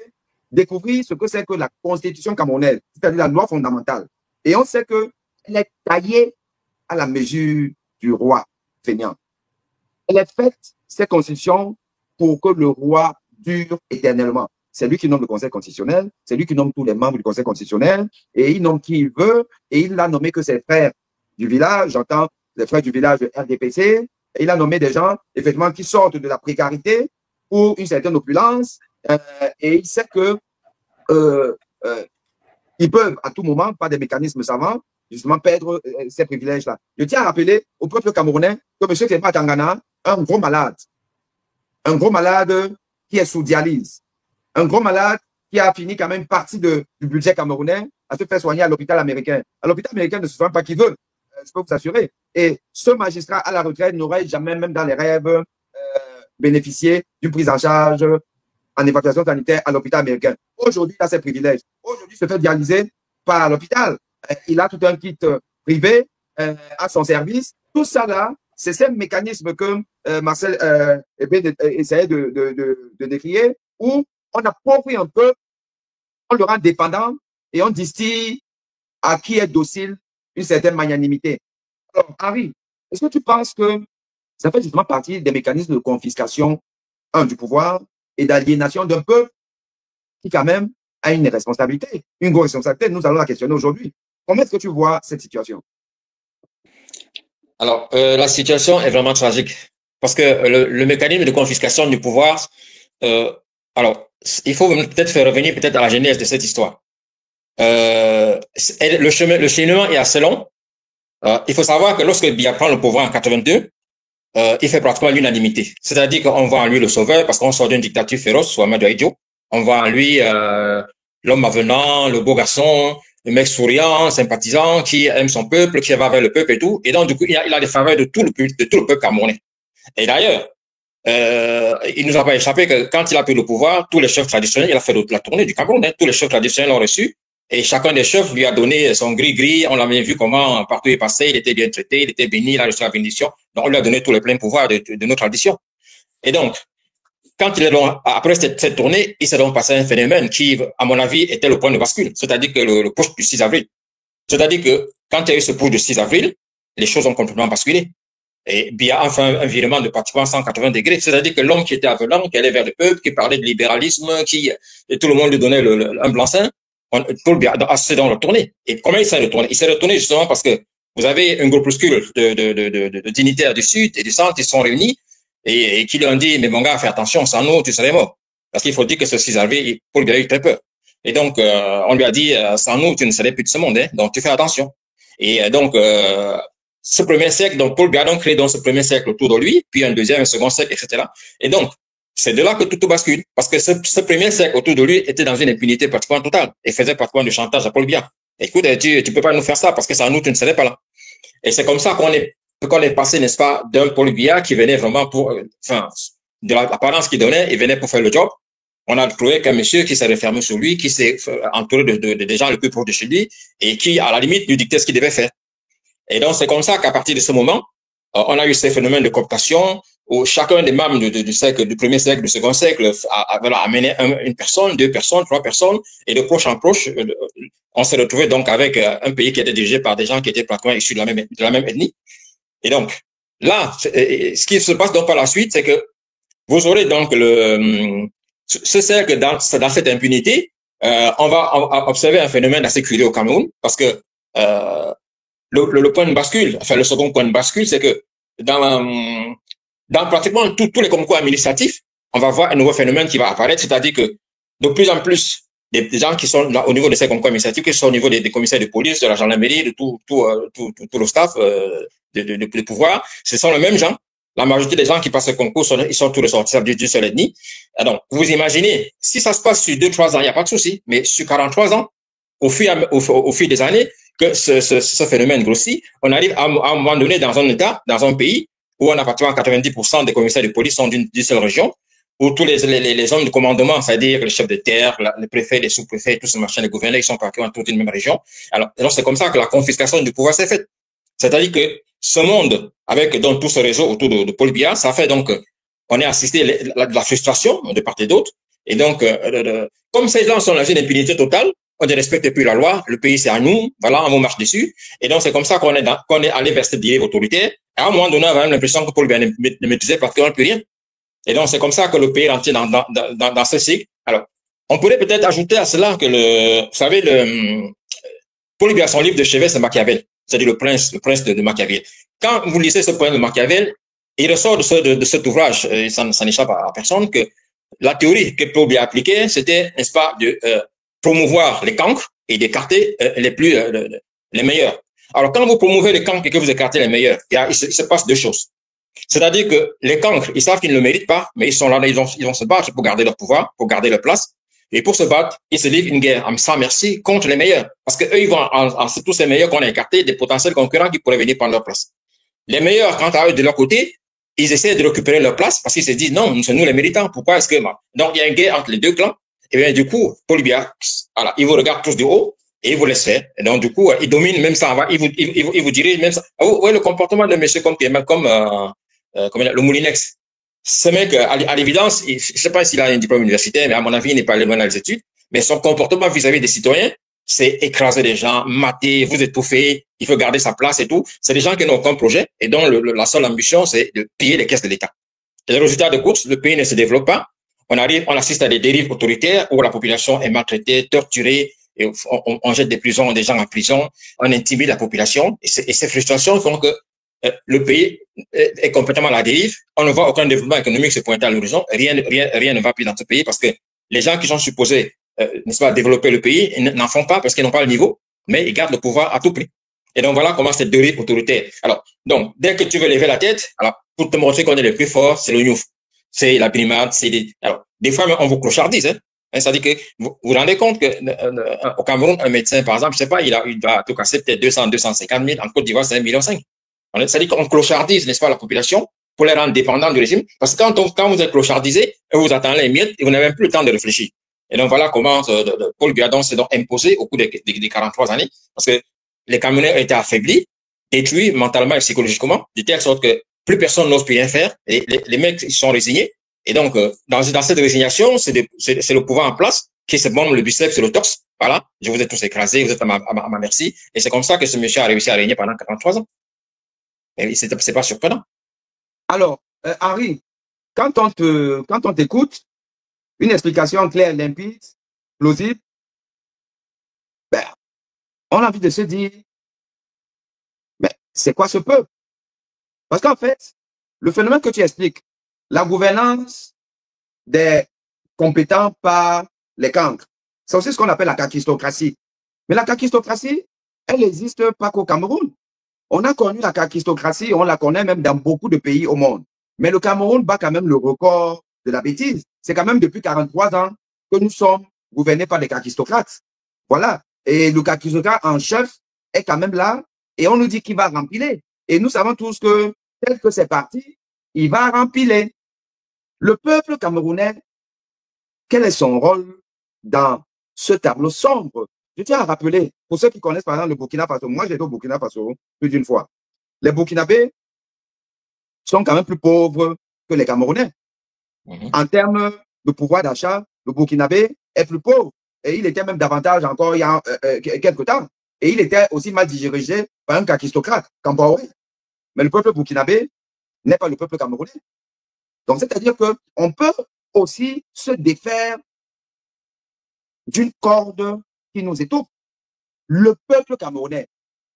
découvrir ce que c'est que la constitution camerounaise, c'est-à-dire la loi fondamentale. Et on sait qu'elle est taillée à la mesure du roi feignant. Elle est faite, cette constitution, pour que le roi dure éternellement. C'est lui qui nomme le Conseil constitutionnel, c'est lui qui nomme tous les membres du Conseil constitutionnel, et il nomme qui il veut, et il n'a nommé que ses frères du village, j'entends les frères du village de RDPC, et il a nommé des gens, effectivement, qui sortent de la précarité pour une certaine opulence, et il sait que ils peuvent à tout moment, par des mécanismes savants, justement perdre ces privilèges-là. Je tiens à rappeler au peuple camerounais que M. Clément Atangana, un gros malade qui est sous dialyse, un gros malade qui a fini quand même partie du budget camerounais à se faire soigner à l'hôpital américain. À l'hôpital américain ne se soigne pas qui veut, je peux vous assurer. Et ce magistrat à la retraite n'aurait jamais, même dans les rêves, bénéficié d'une prise en charge en évacuation sanitaire à l'hôpital américain. Aujourd'hui, il a ses privilèges. Aujourd'hui, il se fait dialyser par l'hôpital. Il a tout un kit privé à son service. Tout ça là, c'est ces mécanismes que Marcel essayait de décrire, où on appauvrit un peu, on le rend dépendant et on distille à qui est docile une certaine magnanimité. Alors, Henri, est-ce que tu penses que ça fait justement partie des mécanismes de confiscation, du pouvoir et d'aliénation d'un peuple qui quand même a une responsabilité, une grosse responsabilité? Nous allons la questionner aujourd'hui. Comment est-ce que tu vois cette situation? Alors, la situation est vraiment tragique parce que le mécanisme de confiscation du pouvoir, alors, il faut peut-être faire revenir peut-être à la genèse de cette histoire. Le cheminement est assez long. Il faut savoir que lorsque Biya prend le pouvoir en 82, il fait pratiquement l'unanimité. C'est-à-dire qu'on voit en lui le sauveur parce qu'on sort d'une dictature féroce, soit Ahmadou Ahidjo. On voit en lui l'homme avenant, le beau garçon, le mec souriant, sympathisant, qui aime son peuple, qui va vers le peuple et tout. Et donc, du coup, il a les faveurs de tout le peuple camerounais. Et d'ailleurs, il nous a pas échappé que quand il a pris le pouvoir, tous les chefs traditionnels, il a fait la tournée du Cameroun, hein, tous les chefs traditionnels l'ont reçu. Et chacun des chefs lui a donné son gris-gris. On l'a bien vu comment partout il passait, il était bien traité, il était béni, il a reçu la bénédiction. Donc, on lui a donné tous les pleins pouvoirs de nos traditions. Et donc, quand il est donc, après cette tournée, il s'est donc passé un phénomène qui, à mon avis, était le point de bascule. C'est-à-dire que le push du 6 avril. C'est-à-dire que quand il y a eu ce push du 6 avril, les choses ont complètement basculé. Et Biya a fait un virement de pratiquement 180 degrés. C'est-à-dire que l'homme qui était avenant, qui allait vers le peuple, qui parlait de libéralisme, et tout le monde lui donnait un blanc-seing, Paul Biya s'est donc retourné. Et comment il s'est retourné? Il s'est retourné justement parce que vous avez un groupuscule de dignitaires du Sud et du Centre qui sont réunis et qui lui ont dit, mais mon gars, fais attention, sans nous, tu serais mort. Parce qu'il faut dire que ce 6 avril, Paul Biya a eu très peur. Et donc, on lui a dit, sans nous, tu ne serais plus de ce monde, hein, donc tu fais attention. Et donc, ce premier siècle, donc Paul Biya a créé donc ce premier siècle autour de lui, puis un deuxième, un second siècle, etc. Et donc, c'est de là que tout bascule. Parce que ce premier siècle autour de lui était dans une impunité pratiquement totale et faisait pratiquement du chantage à Paul Biya. Écoute, tu peux pas nous faire ça parce que sans nous, tu ne serais pas là. Et c'est comme ça qu'on est passé, n'est-ce pas, d'un Paul Biya qui venait vraiment pour, enfin, de l'apparence qu'il donnait, il venait pour faire le job. On a trouvé qu'un monsieur qui s'est refermé sur lui, qui s'est entouré de gens le plus proches de chez lui et qui, à la limite, lui dictait ce qu'il devait faire. Et donc, c'est comme ça qu'à partir de ce moment, on a eu ces phénomènes de cooptation où chacun des membres du premier siècle, du second siècle, a amené une personne, 2 personnes, 3 personnes, et de proche en proche, on s'est retrouvé donc avec un pays qui était dirigé par des gens qui étaient pratiquement issus de la même ethnie. Et donc, là, ce qui se passe donc par la suite, c'est que vous aurez donc ce cercle dans cette impunité, on va observer un phénomène assez curieux au Cameroun, parce que le point de bascule, enfin le second point de bascule, c'est que dans pratiquement tous les concours administratifs, on va voir un nouveau phénomène qui va apparaître, c'est-à-dire que de plus en plus, des gens qui sont là, au niveau de ces concours administratifs, qui sont au niveau des commissaires de police, de la gendarmerie, de tout le staff de pouvoir, ce sont les mêmes gens. La majorité des gens qui passent ce concours, ils sont tous ressortissants d'une seule ethnie. Donc, vous imaginez, si ça se passe sur 2-3 ans, il n'y a pas de souci, mais sur 43 ans, au fil des années, que ce phénomène grossit, on arrive à un moment donné dans un État, dans un pays, où on a pratiquement 90% des commissaires de police sont d'une seule région, où tous les hommes de commandement, c'est-à-dire les chefs de terre, les préfets, les sous-préfets, tous ces machins, les gouverneurs, ils sont pratiquement tous d'une même région. Alors c'est comme ça que la confiscation du pouvoir s'est faite. C'est-à-dire que ce monde, avec donc tout ce réseau autour de Paul Biya, ça fait donc on est assisté à la frustration de part et d'autre. Et donc, comme ces gens sont dans une impunité totale, on ne respecte plus la loi, le pays c'est à nous, voilà, on marche dessus. Et donc, c'est comme ça qu'on est allé vers cette dérive autoritaire. Et à un moment donné, on a même l'impression que Paul Biya ne maîtrisait pratiquement plus rien. Et donc, c'est comme ça que le pays est rentré dans ce cycle. Alors, on pourrait peut-être ajouter à cela que vous savez, Paul Biya, son livre de chevet, c'est Machiavel. C'est-à-dire le prince de Machiavel. Quand vous lisez ce point de Machiavel, il ressort de cet ouvrage, et ça n'échappe à personne, que la théorie que Paul Biya appliquait, c'était, n'est-ce pas, de promouvoir les cancres et d'écarter les meilleurs. Alors, quand vous promouvez les cancres et que vous écartez les meilleurs, il se passe 2 choses. C'est-à-dire que les cancres, ils savent qu'ils ne le méritent pas, mais ils sont là, ils vont se battre pour garder leur pouvoir, pour garder leur place. Et pour se battre, ils se livrent une guerre sans merci contre les meilleurs. Parce que eux, ils vont, tous ces meilleurs qu'on a écartés, des potentiels concurrents qui pourraient venir prendre leur place. Les meilleurs, quant à eux, de leur côté, ils essaient de récupérer leur place parce qu'ils se disent, non, c'est nous les méritants. Pourquoi est-ce que, donc, il y a une guerre entre les 2 clans. Et bien, du coup, Paul Biya, voilà, il vous regarde tous du haut et il vous laisse faire. Et donc, du coup, il domine même ça. Il vous dirige même ça. Vous voyez le comportement de monsieur comme le Moulinex. Ce mec, à l'évidence, je ne sais pas s'il a un diplôme universitaire, mais à mon avis, il n'est pas allé loin dans les études. Mais son comportement vis-à-vis des citoyens, c'est écraser les gens, mater, vous étouffer, il faut garder sa place et tout. C'est des gens qui n'ont aucun projet et dont la seule ambition, c'est de piller les caisses de l'État. Et le résultat de course, le pays ne se développe pas. On assiste à des dérives autoritaires où la population est maltraitée, torturée, et on jette des gens en prison, on intimide la population. Et ces frustrations font que le pays est complètement à la dérive. On ne voit aucun développement économique se pointer à l'horizon. Rien ne va plus dans ce pays parce que les gens qui sont supposés, n'est-ce pas, développer le pays n'en font pas parce qu'ils n'ont pas le niveau, mais ils gardent le pouvoir à tout prix. Et donc voilà comment cette dérive autoritaire. Alors, donc, dès que tu veux lever la tête, alors, pour te montrer qu'on est le plus fort, c'est le Newf. C'est la primate, c'est alors, des fois, on vous clochardise, hein. C'est-à-dire que vous vous rendez compte que au Cameroun, un médecin, par exemple, je sais pas, il va tout casser peut-être 200, 250 000. En Côte d'Ivoire, c'est 1,5 million. C'est-à-dire qu'on clochardise, n'est-ce pas, la population pour les rendre dépendants du régime. Parce que quand vous êtes clochardisé, vous attendez les miettes et vous n'avez même plus le temps de réfléchir. Et donc voilà comment Paul Biya s'est donc imposé au cours des 43 années. Parce que les Camerounais ont été affaiblis, détruits mentalement et psychologiquement, de telle sorte que plus personne n'ose plus rien faire. Et les mecs, ils sont résignés. Et donc, dans cette résignation, c'est le pouvoir en place qui se bombe le biceps et le torse. Voilà, je vous ai tous écrasés, vous êtes à ma merci. Et c'est comme ça que ce monsieur a réussi à régner pendant 43 ans. Et c'est pas surprenant. Alors, Henri, quand on t'écoute, une explication claire, limpide, plausible, ben, on a envie de se dire, mais c'est quoi ce peuple? Parce qu'en fait, le phénomène que tu expliques, la gouvernance des compétents par les cancres, c'est aussi ce qu'on appelle la kakistocratie. Mais la kakistocratie, elle n'existe pas qu'au Cameroun. On a connu la kakistocratie, on la connaît même dans beaucoup de pays au monde. Mais le Cameroun bat quand même le record de la bêtise. C'est quand même depuis 43 ans que nous sommes gouvernés par des kakistocrates. Voilà. Et le kakistocrate en chef est quand même là et on nous dit qu'il va rempiler. Et nous savons tous que, tel que c'est parti, il va rempiler. Le peuple camerounais, quel est son rôle dans ce tableau sombre? Je tiens à rappeler, pour ceux qui connaissent par exemple le Burkina Faso, moi j'ai été au Burkina Faso plus d'une fois. Les Burkinabés sont quand même plus pauvres que les Camerounais. En termes de pouvoir d'achat, le Burkinabé est plus pauvre. Et il était même davantage encore il y a quelques temps. Et il était aussi mal dirigé par un kakistocrate, Kampaoré. Mais le peuple burkinabé n'est pas le peuple camerounais. Donc, c'est-à-dire qu'on peut aussi se défaire d'une corde qui nous étouffe. Le peuple camerounais,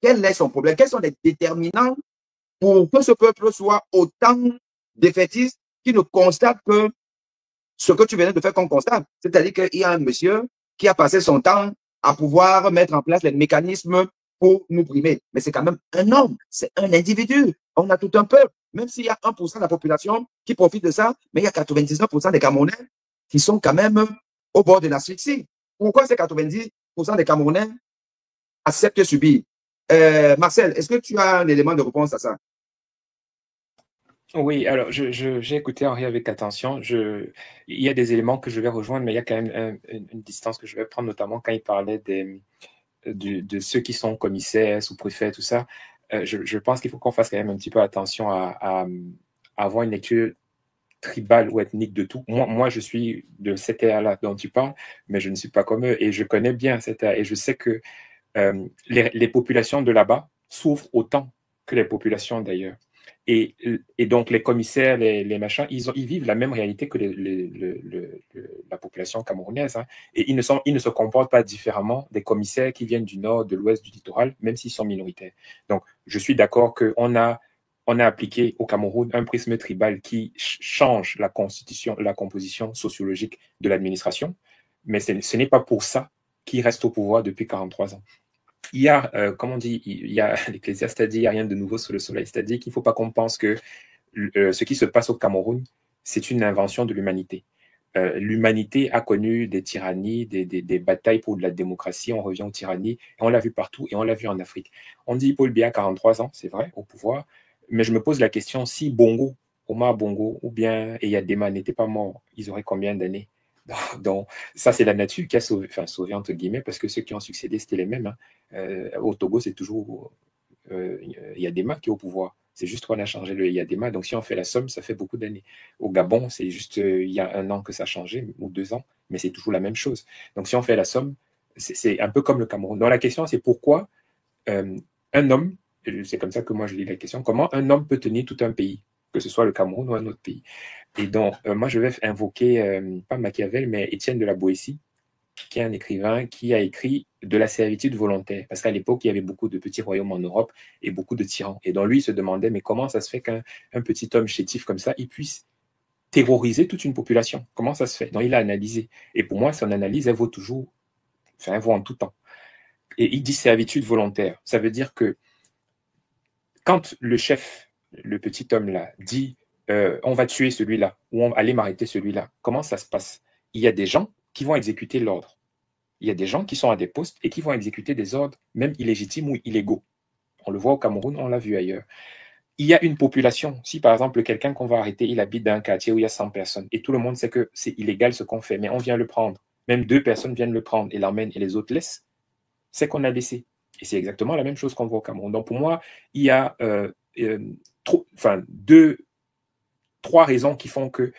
quel est son problème? Quels sont les déterminants pour que ce peuple soit autant défaitiste qui ne constate que ce que tu venais de faire qu'on constate? C'est-à-dire qu'il y a un monsieur qui a passé son temps à pouvoir mettre en place les mécanismes pour nous brimer. Mais c'est quand même un homme, c'est un individu. On a tout un peuple. Même s'il y a 1% de la population qui profite de ça, mais il y a 99% des Camerounais qui sont quand même au bord de l'asphyxie. Pourquoi ces 90% des Camerounais acceptent de subir? Marcel, est-ce que tu as un élément de réponse à ça? Oui, alors j'ai écouté Henri avec attention. Il y a des éléments que je vais rejoindre, mais il y a quand même une distance que je vais prendre, notamment quand il parlait de ceux qui sont commissaires, sous-préfets, tout ça. Je pense qu'il faut qu'on fasse quand même un petit peu attention à avoir une lecture tribale ou ethnique de tout. Moi, je suis de cette ère-là dont tu parles, mais je ne suis pas comme eux et je connais bien cette ère et je sais que les populations de là-bas souffrent autant que les populations d'ailleurs. Et donc, les commissaires, les machins, ils vivent la même réalité que la population camerounaise. Hein. Et ils ne se comportent pas différemment des commissaires qui viennent du nord, de l'ouest, du littoral, même s'ils sont minoritaires. Donc, je suis d'accord qu'on a appliqué au Cameroun un prisme tribal qui change la composition sociologique de l'administration, mais ce n'est pas pour ça qu'il reste au pouvoir depuis 43 ans. Il y a, comme on dit, l'Ecclésiaste a dit, il n'y a rien de nouveau sous le soleil. C'est-à-dire qu'il ne faut pas qu'on pense que ce qui se passe au Cameroun, c'est une invention de l'humanité. L'humanité a connu des tyrannies, des batailles pour de la démocratie, on revient aux tyrannies, et on l'a vu partout, et on l'a vu en Afrique. On dit Paul Biya, 43 ans, c'est vrai, au pouvoir, mais je me pose la question, si Bongo, Omar Bongo, ou bien Eyadema n'étaient pas morts, ils auraient combien d'années? Donc, ça, c'est la nature qui a sauvé, entre guillemets, parce que ceux qui ont succédé, c'était les mêmes. Hein. Au Togo, c'est toujours Eyadema qui est au pouvoir. C'est juste qu'on a changé le Eyadema. Donc, si on fait la somme, ça fait beaucoup d'années. Au Gabon, c'est juste il y a 1 an que ça a changé, ou 2 ans, mais c'est toujours la même chose. Donc, si on fait la somme, c'est un peu comme le Cameroun. Donc, la question, c'est pourquoi un homme, c'est comme ça que moi je lis la question, comment un homme peut tenir tout un pays, que ce soit le Cameroun ou un autre pays? Et donc, moi, je vais invoquer, pas Machiavel, mais Étienne de la Boétie, qui est un écrivain qui a écrit de la servitude volontaire. Parce qu'à l'époque, il y avait beaucoup de petits royaumes en Europe et beaucoup de tyrans. Et donc lui, il se demandait, mais comment ça se fait qu'un petit homme chétif comme ça, il puisse terroriser toute une population? Comment ça se fait? Donc il a analysé. Et pour moi, son analyse, elle vaut toujours, enfin, elle vaut en tout temps. Et il dit servitude volontaire. Ça veut dire que quand le chef, le petit homme là, dit on va tuer celui-là ou on va aller m'arrêter celui-là, comment ça se passe? Il y a des gens qui vont exécuter l'ordre. Il y a des gens qui sont à des postes et qui vont exécuter des ordres, même illégitimes ou illégaux. On le voit au Cameroun, on l'a vu ailleurs. Il y a une population. Si par exemple, quelqu'un qu'on va arrêter, il habite dans un quartier où il y a 100 personnes et tout le monde sait que c'est illégal ce qu'on fait, mais on vient le prendre. Même 2 personnes viennent le prendre et l'emmènent et les autres laissent. C'est qu'on a laissé. Et c'est exactement la même chose qu'on voit au Cameroun. Donc pour moi, il y a 3 raisons qui font que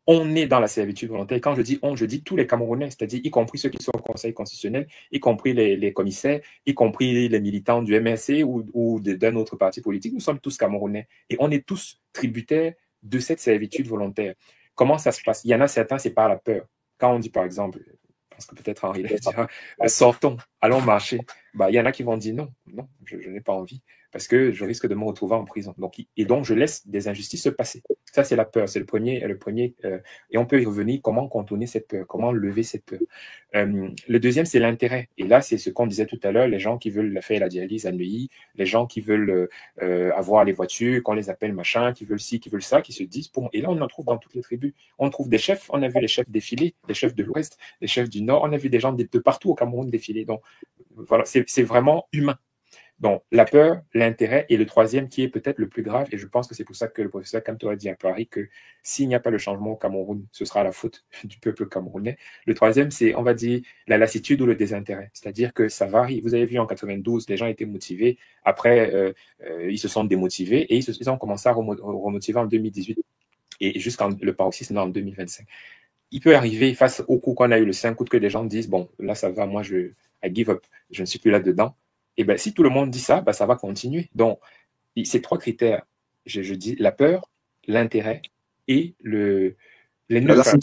on est dans la servitude volontaire. Et quand je dis on, je dis tous les Camerounais, c'est-à-dire y compris ceux qui sont au Conseil constitutionnel, y compris les commissaires, y compris les militants du MRC ou d'un autre parti politique. Nous sommes tous Camerounais et on est tous tributaires de cette servitude volontaire. Comment ça se passe? Il y en a certains, c'est par la peur. Quand on dit par exemple, je pense que peut-être Henri dira, sortons, allons marcher. Il y en a qui vont dire non, je n'ai pas envie parce que je risque de me retrouver en prison. Donc je laisse des injustices se passer. Ça, c'est la peur. C'est le premier et on peut y revenir. Comment contourner cette peur? Comment lever cette peur? Le deuxième, c'est l'intérêt. Et là, c'est ce qu'on disait tout à l'heure, les gens qui veulent faire la dialyse à Neuilly, les gens qui veulent avoir les voitures, qu'on les appelle machin, qui veulent ci, qui veulent ça, qui se disent, et là, on en trouve dans toutes les tribus. On trouve des chefs, on a vu les chefs défiler, les chefs de l'Ouest, les chefs du Nord, on a vu des gens de partout au Cameroun défiler. Donc, voilà, c'est vraiment humain. Donc, la peur, l'intérêt, et le troisième qui est peut-être le plus grave, et je pense que c'est pour ça que le professeur Kamto a dit à Paris que s'il n'y a pas le changement au Cameroun, ce sera la faute du peuple camerounais. Le troisième, c'est, on va dire, la lassitude ou le désintérêt. C'est-à-dire que ça varie. Vous avez vu en 92, les gens étaient motivés. Après, ils se sont démotivés et ils ont commencé à remotiver en 2018 et jusqu'en le paroxysme en 2025. Il peut arriver face au coup qu'on a eu le 5 août que des gens disent, bon, là, ça va, moi, I give up, je ne suis plus là-dedans. Et bien, si tout le monde dit ça, ça va continuer. Donc, ces 3 critères, je dis la peur, l'intérêt et les neutres.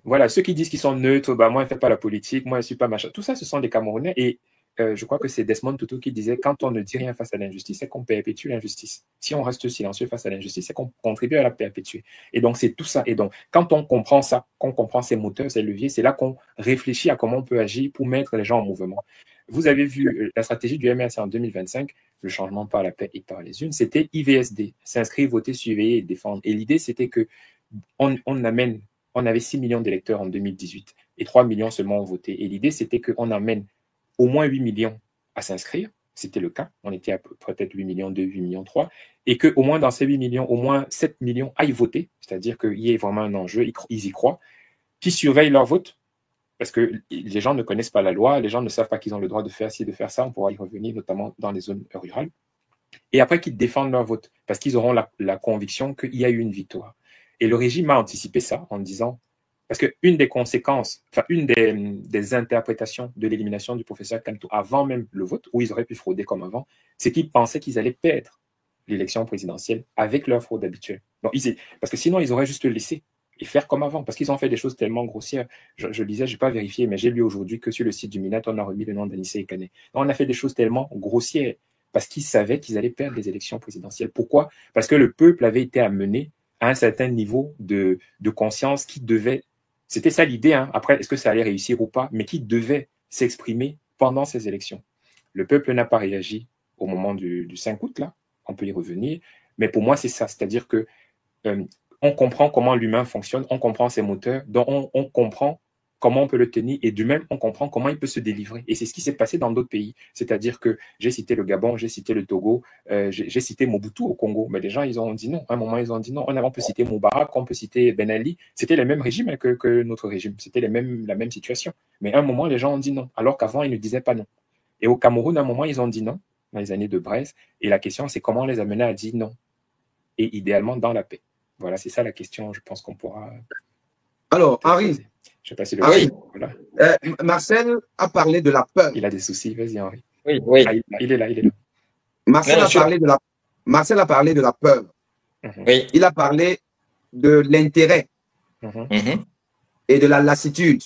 Voilà, ceux qui disent qu'ils sont neutres, moi, je ne fais pas la politique, moi, je ne suis pas machin. Tout ça, ce sont des Camerounais. Et je crois que c'est Desmond Tutu qui disait, quand on ne dit rien face à l'injustice, c'est qu'on perpétue l'injustice. Si on reste silencieux face à l'injustice, c'est qu'on contribue à la perpétuer. Et donc, c'est tout ça. Et donc, quand on comprend ça, qu'on comprend ces moteurs, ces leviers, c'est là qu'on réfléchit à comment on peut agir pour mettre les gens en mouvement. Vous avez vu la stratégie du MRC en 2025, le changement par la paix et par les unes, c'était IVSD, s'inscrire, voter, surveiller et défendre. Et l'idée, c'était que on avait 6 millions d'électeurs en 2018 et 3 millions seulement ont voté. Et l'idée, c'était qu'on amène au moins 8 millions à s'inscrire. C'était le cas. On était à peut-être 8 millions 2, 8 millions 3. Et qu'au moins dans ces 8 millions, au moins 7 millions aillent voter. C'est-à-dire qu'il y ait vraiment un enjeu, ils y croient, qui surveillent leur vote. Parce que les gens ne connaissent pas la loi, les gens ne savent pas qu'ils ont le droit de faire ci, de faire ça. On pourra y revenir, notamment dans les zones rurales. Et après, qu'ils défendent leur vote, parce qu'ils auront la conviction qu'il y a eu une victoire. Et le régime a anticipé ça en disant, parce qu'une des conséquences, une des interprétations de l'élimination du professeur Kamto avant même le vote, où ils auraient pu frauder comme avant, c'est qu'ils pensaient qu'ils allaient perdre l'élection présidentielle avec leur fraude habituelle. Donc, parce que sinon, ils auraient juste laissé et faire comme avant, parce qu'ils ont fait des choses tellement grossières. Je lisais, je n'ai pas vérifié, mais j'ai lu aujourd'hui que sur le site du MINAT, on a remis le nom d'Anissé Ekane. On a fait des choses tellement grossières, parce qu'ils savaient qu'ils allaient perdre les élections présidentielles. Pourquoi? Parce que le peuple avait été amené à un certain niveau de conscience qui devait, c'était ça l'idée, après, est-ce que ça allait réussir ou pas, mais qui devait s'exprimer pendant ces élections. Le peuple n'a pas réagi au moment du 5 août, là, on peut y revenir, mais pour moi, c'est ça, c'est-à-dire que on comprend comment l'humain fonctionne, on comprend ses moteurs, donc on comprend comment on peut le tenir, et du même, on comprend comment il peut se délivrer. Et c'est ce qui s'est passé dans d'autres pays. C'est-à-dire que j'ai cité le Gabon, j'ai cité le Togo, j'ai cité Mobutu au Congo, mais les gens, ils ont dit non. À un moment, ils ont dit non. On peut citer Moubarak, on peut citer Ben Ali. C'était les mêmes régimes que notre régime. C'était la même situation. Mais à un moment, les gens ont dit non, alors qu'avant, ils ne disaient pas non. Et au Cameroun, à un moment, ils ont dit non, dans les années de Braise. Et la question, c'est comment les amener à dire non. Et idéalement, dans la paix. Voilà, c'est ça la question, je pense qu'on pourra... Alors, Henri, je sais pas si le voilà. Marcel a parlé de la peur. Il a des soucis, vas-y Henri. Oui. Il est là. Marcel a parlé de la peur. Oui. Il a parlé de l'intérêt et de la lassitude.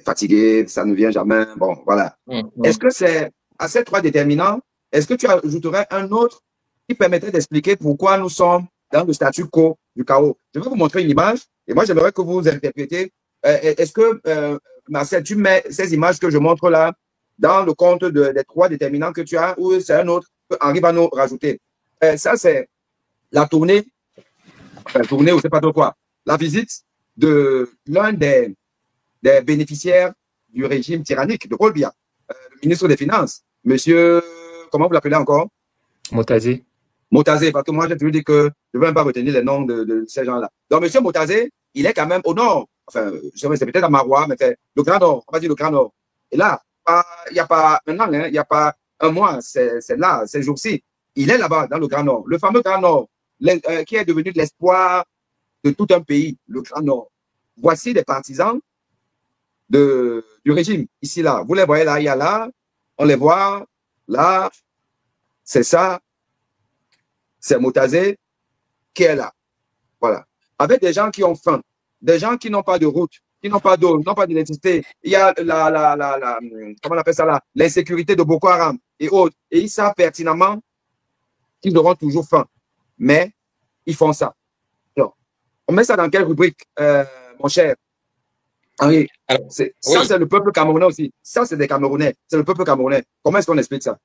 fatigué, ça ne vient jamais. Bon, voilà. Est-ce que c'est à ces trois déterminants, est-ce que tu ajouterais un autre qui permettrait d'expliquer pourquoi nous sommes dans le statu quo du chaos? Je vais vous montrer une image et moi, j'aimerais que vous interprétez. Est-ce que, Marcel, tu mets ces images que je montre là dans le compte des trois déterminants que tu as ou c'est un autre que Henri va nous rajouter? Ça, c'est la tournée, tournée ou je ne sais pas trop quoi, la visite de l'un des bénéficiaires du régime tyrannique de Paul Biya, le ministre des Finances, monsieur, comment vous l'appelez encore? Motazé. Motazé, parce que moi, j'ai toujours dit que je ne veux même pas retenir les noms de ces gens-là. Donc, monsieur Motazé, il est quand même au nord. Enfin, c'est peut-être à Marois, mais c'est le Grand Nord, on va dire le Grand Nord. Et là, il n'y a pas, maintenant, il n'y a pas un mois, c'est là, ces jours-ci. Il est là-bas, dans le Grand Nord. Le fameux Grand Nord, qui est devenu l'espoir de tout un pays, le Grand Nord. Voici des partisans du régime, ici, là. Vous les voyez là, il y a là, on les voit, là, c'est ça, c'est Motazé qui est là. Voilà. Avec des gens qui ont faim, des gens qui n'ont pas de route, qui n'ont pas d'eau, n'ont pas d'électricité. Il y a comment on appelle ça là, l'insécurité de Boko Haram et autres. Et ils savent pertinemment qu'ils auront toujours faim. Mais ils font ça. Alors, on met ça dans quelle rubrique, mon cher Henri? Ça, c'est le peuple camerounais aussi. Ça, c'est des Camerounais. C'est le peuple camerounais. Comment est-ce qu'on explique ça?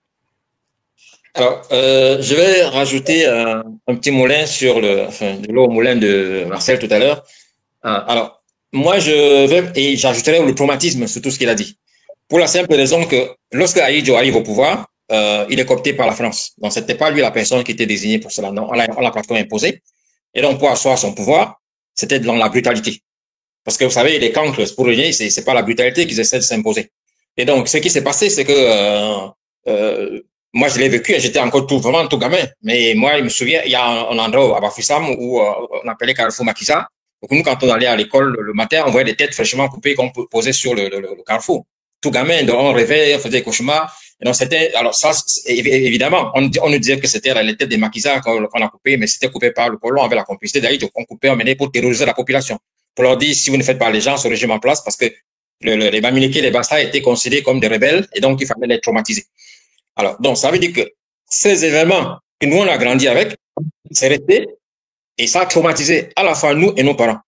Alors, je vais rajouter un petit moulin sur de l'eau au moulin de Marcel tout à l'heure. Alors, moi, j'ajouterai le traumatisme sur tout ce qu'il a dit. Pour la simple raison que lorsque Ahidjo arrive au pouvoir, il est coopté par la France. Donc, c'était pas lui la personne qui était désignée pour cela. Non, on l'a pratiquement imposé. Et donc, pour asseoir son pouvoir, c'était dans la brutalité. Parce que vous savez, les cancres, pour rien, c'est pas la brutalité qu'ils essaient de s'imposer. Et donc, ce qui s'est passé, c'est que moi, je l'ai vécu, j'étais encore vraiment tout gamin. Mais moi, je me souviens, il y a un endroit à Bafoussam où on appelait Carrefour Maquisa. Donc, nous, quand on allait à l'école le matin, on voyait des têtes fraîchement coupées qu'on posait sur le carrefour. Tout gamin, donc on rêvait, on faisait des cauchemars. Et donc, c'était, alors ça, évidemment, on nous disait que c'était les têtes des Maquisa qu'on a coupées, mais c'était coupé par le colon avec la complicité d'Aïdjo. On coupait, on menait pour terroriser la population. Pour leur dire, si vous ne faites pas les gens, ce régime en place, parce que les Bamileke, les Bassa étaient considérés comme des rebelles, et donc il fallait les traumatiser. Alors, donc, ça veut dire que ces événements que nous, on a grandi avec, c'est resté, et ça a traumatisé à la fois nous et nos parents.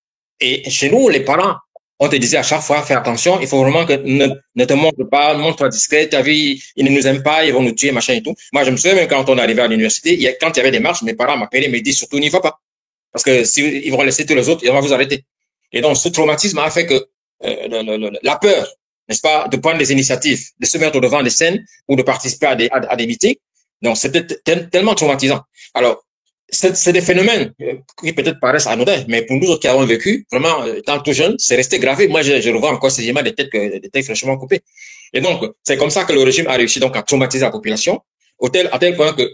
Et chez nous, les parents, on te disait à chaque fois, fais attention, il faut vraiment que ne te montre pas, montre-toi discret, ta vie, ils ne nous aiment pas, ils vont nous tuer, machin et tout. Moi, je me souviens même quand on est arrivé à l'université, quand il y avait des marches, mes parents m'appelaient, me disent surtout, n'y va pas. Parce que si ils vont laisser tous les autres, ils vont vous arrêter. Et donc, ce traumatisme a fait que la peur, n'est-ce pas, de prendre des initiatives, de se mettre devant des scènes ou de participer à des meetings. Donc, c'était tellement traumatisant. Alors, c'est des phénomènes qui peut-être paraissent anodins, mais pour nous autres qui avons vécu, vraiment, étant tout jeune, c'est resté gravé. Moi, je revois encore ces images des têtes fraîchement coupées. Et donc, c'est comme ça que le régime a réussi donc à traumatiser la population, à tel point que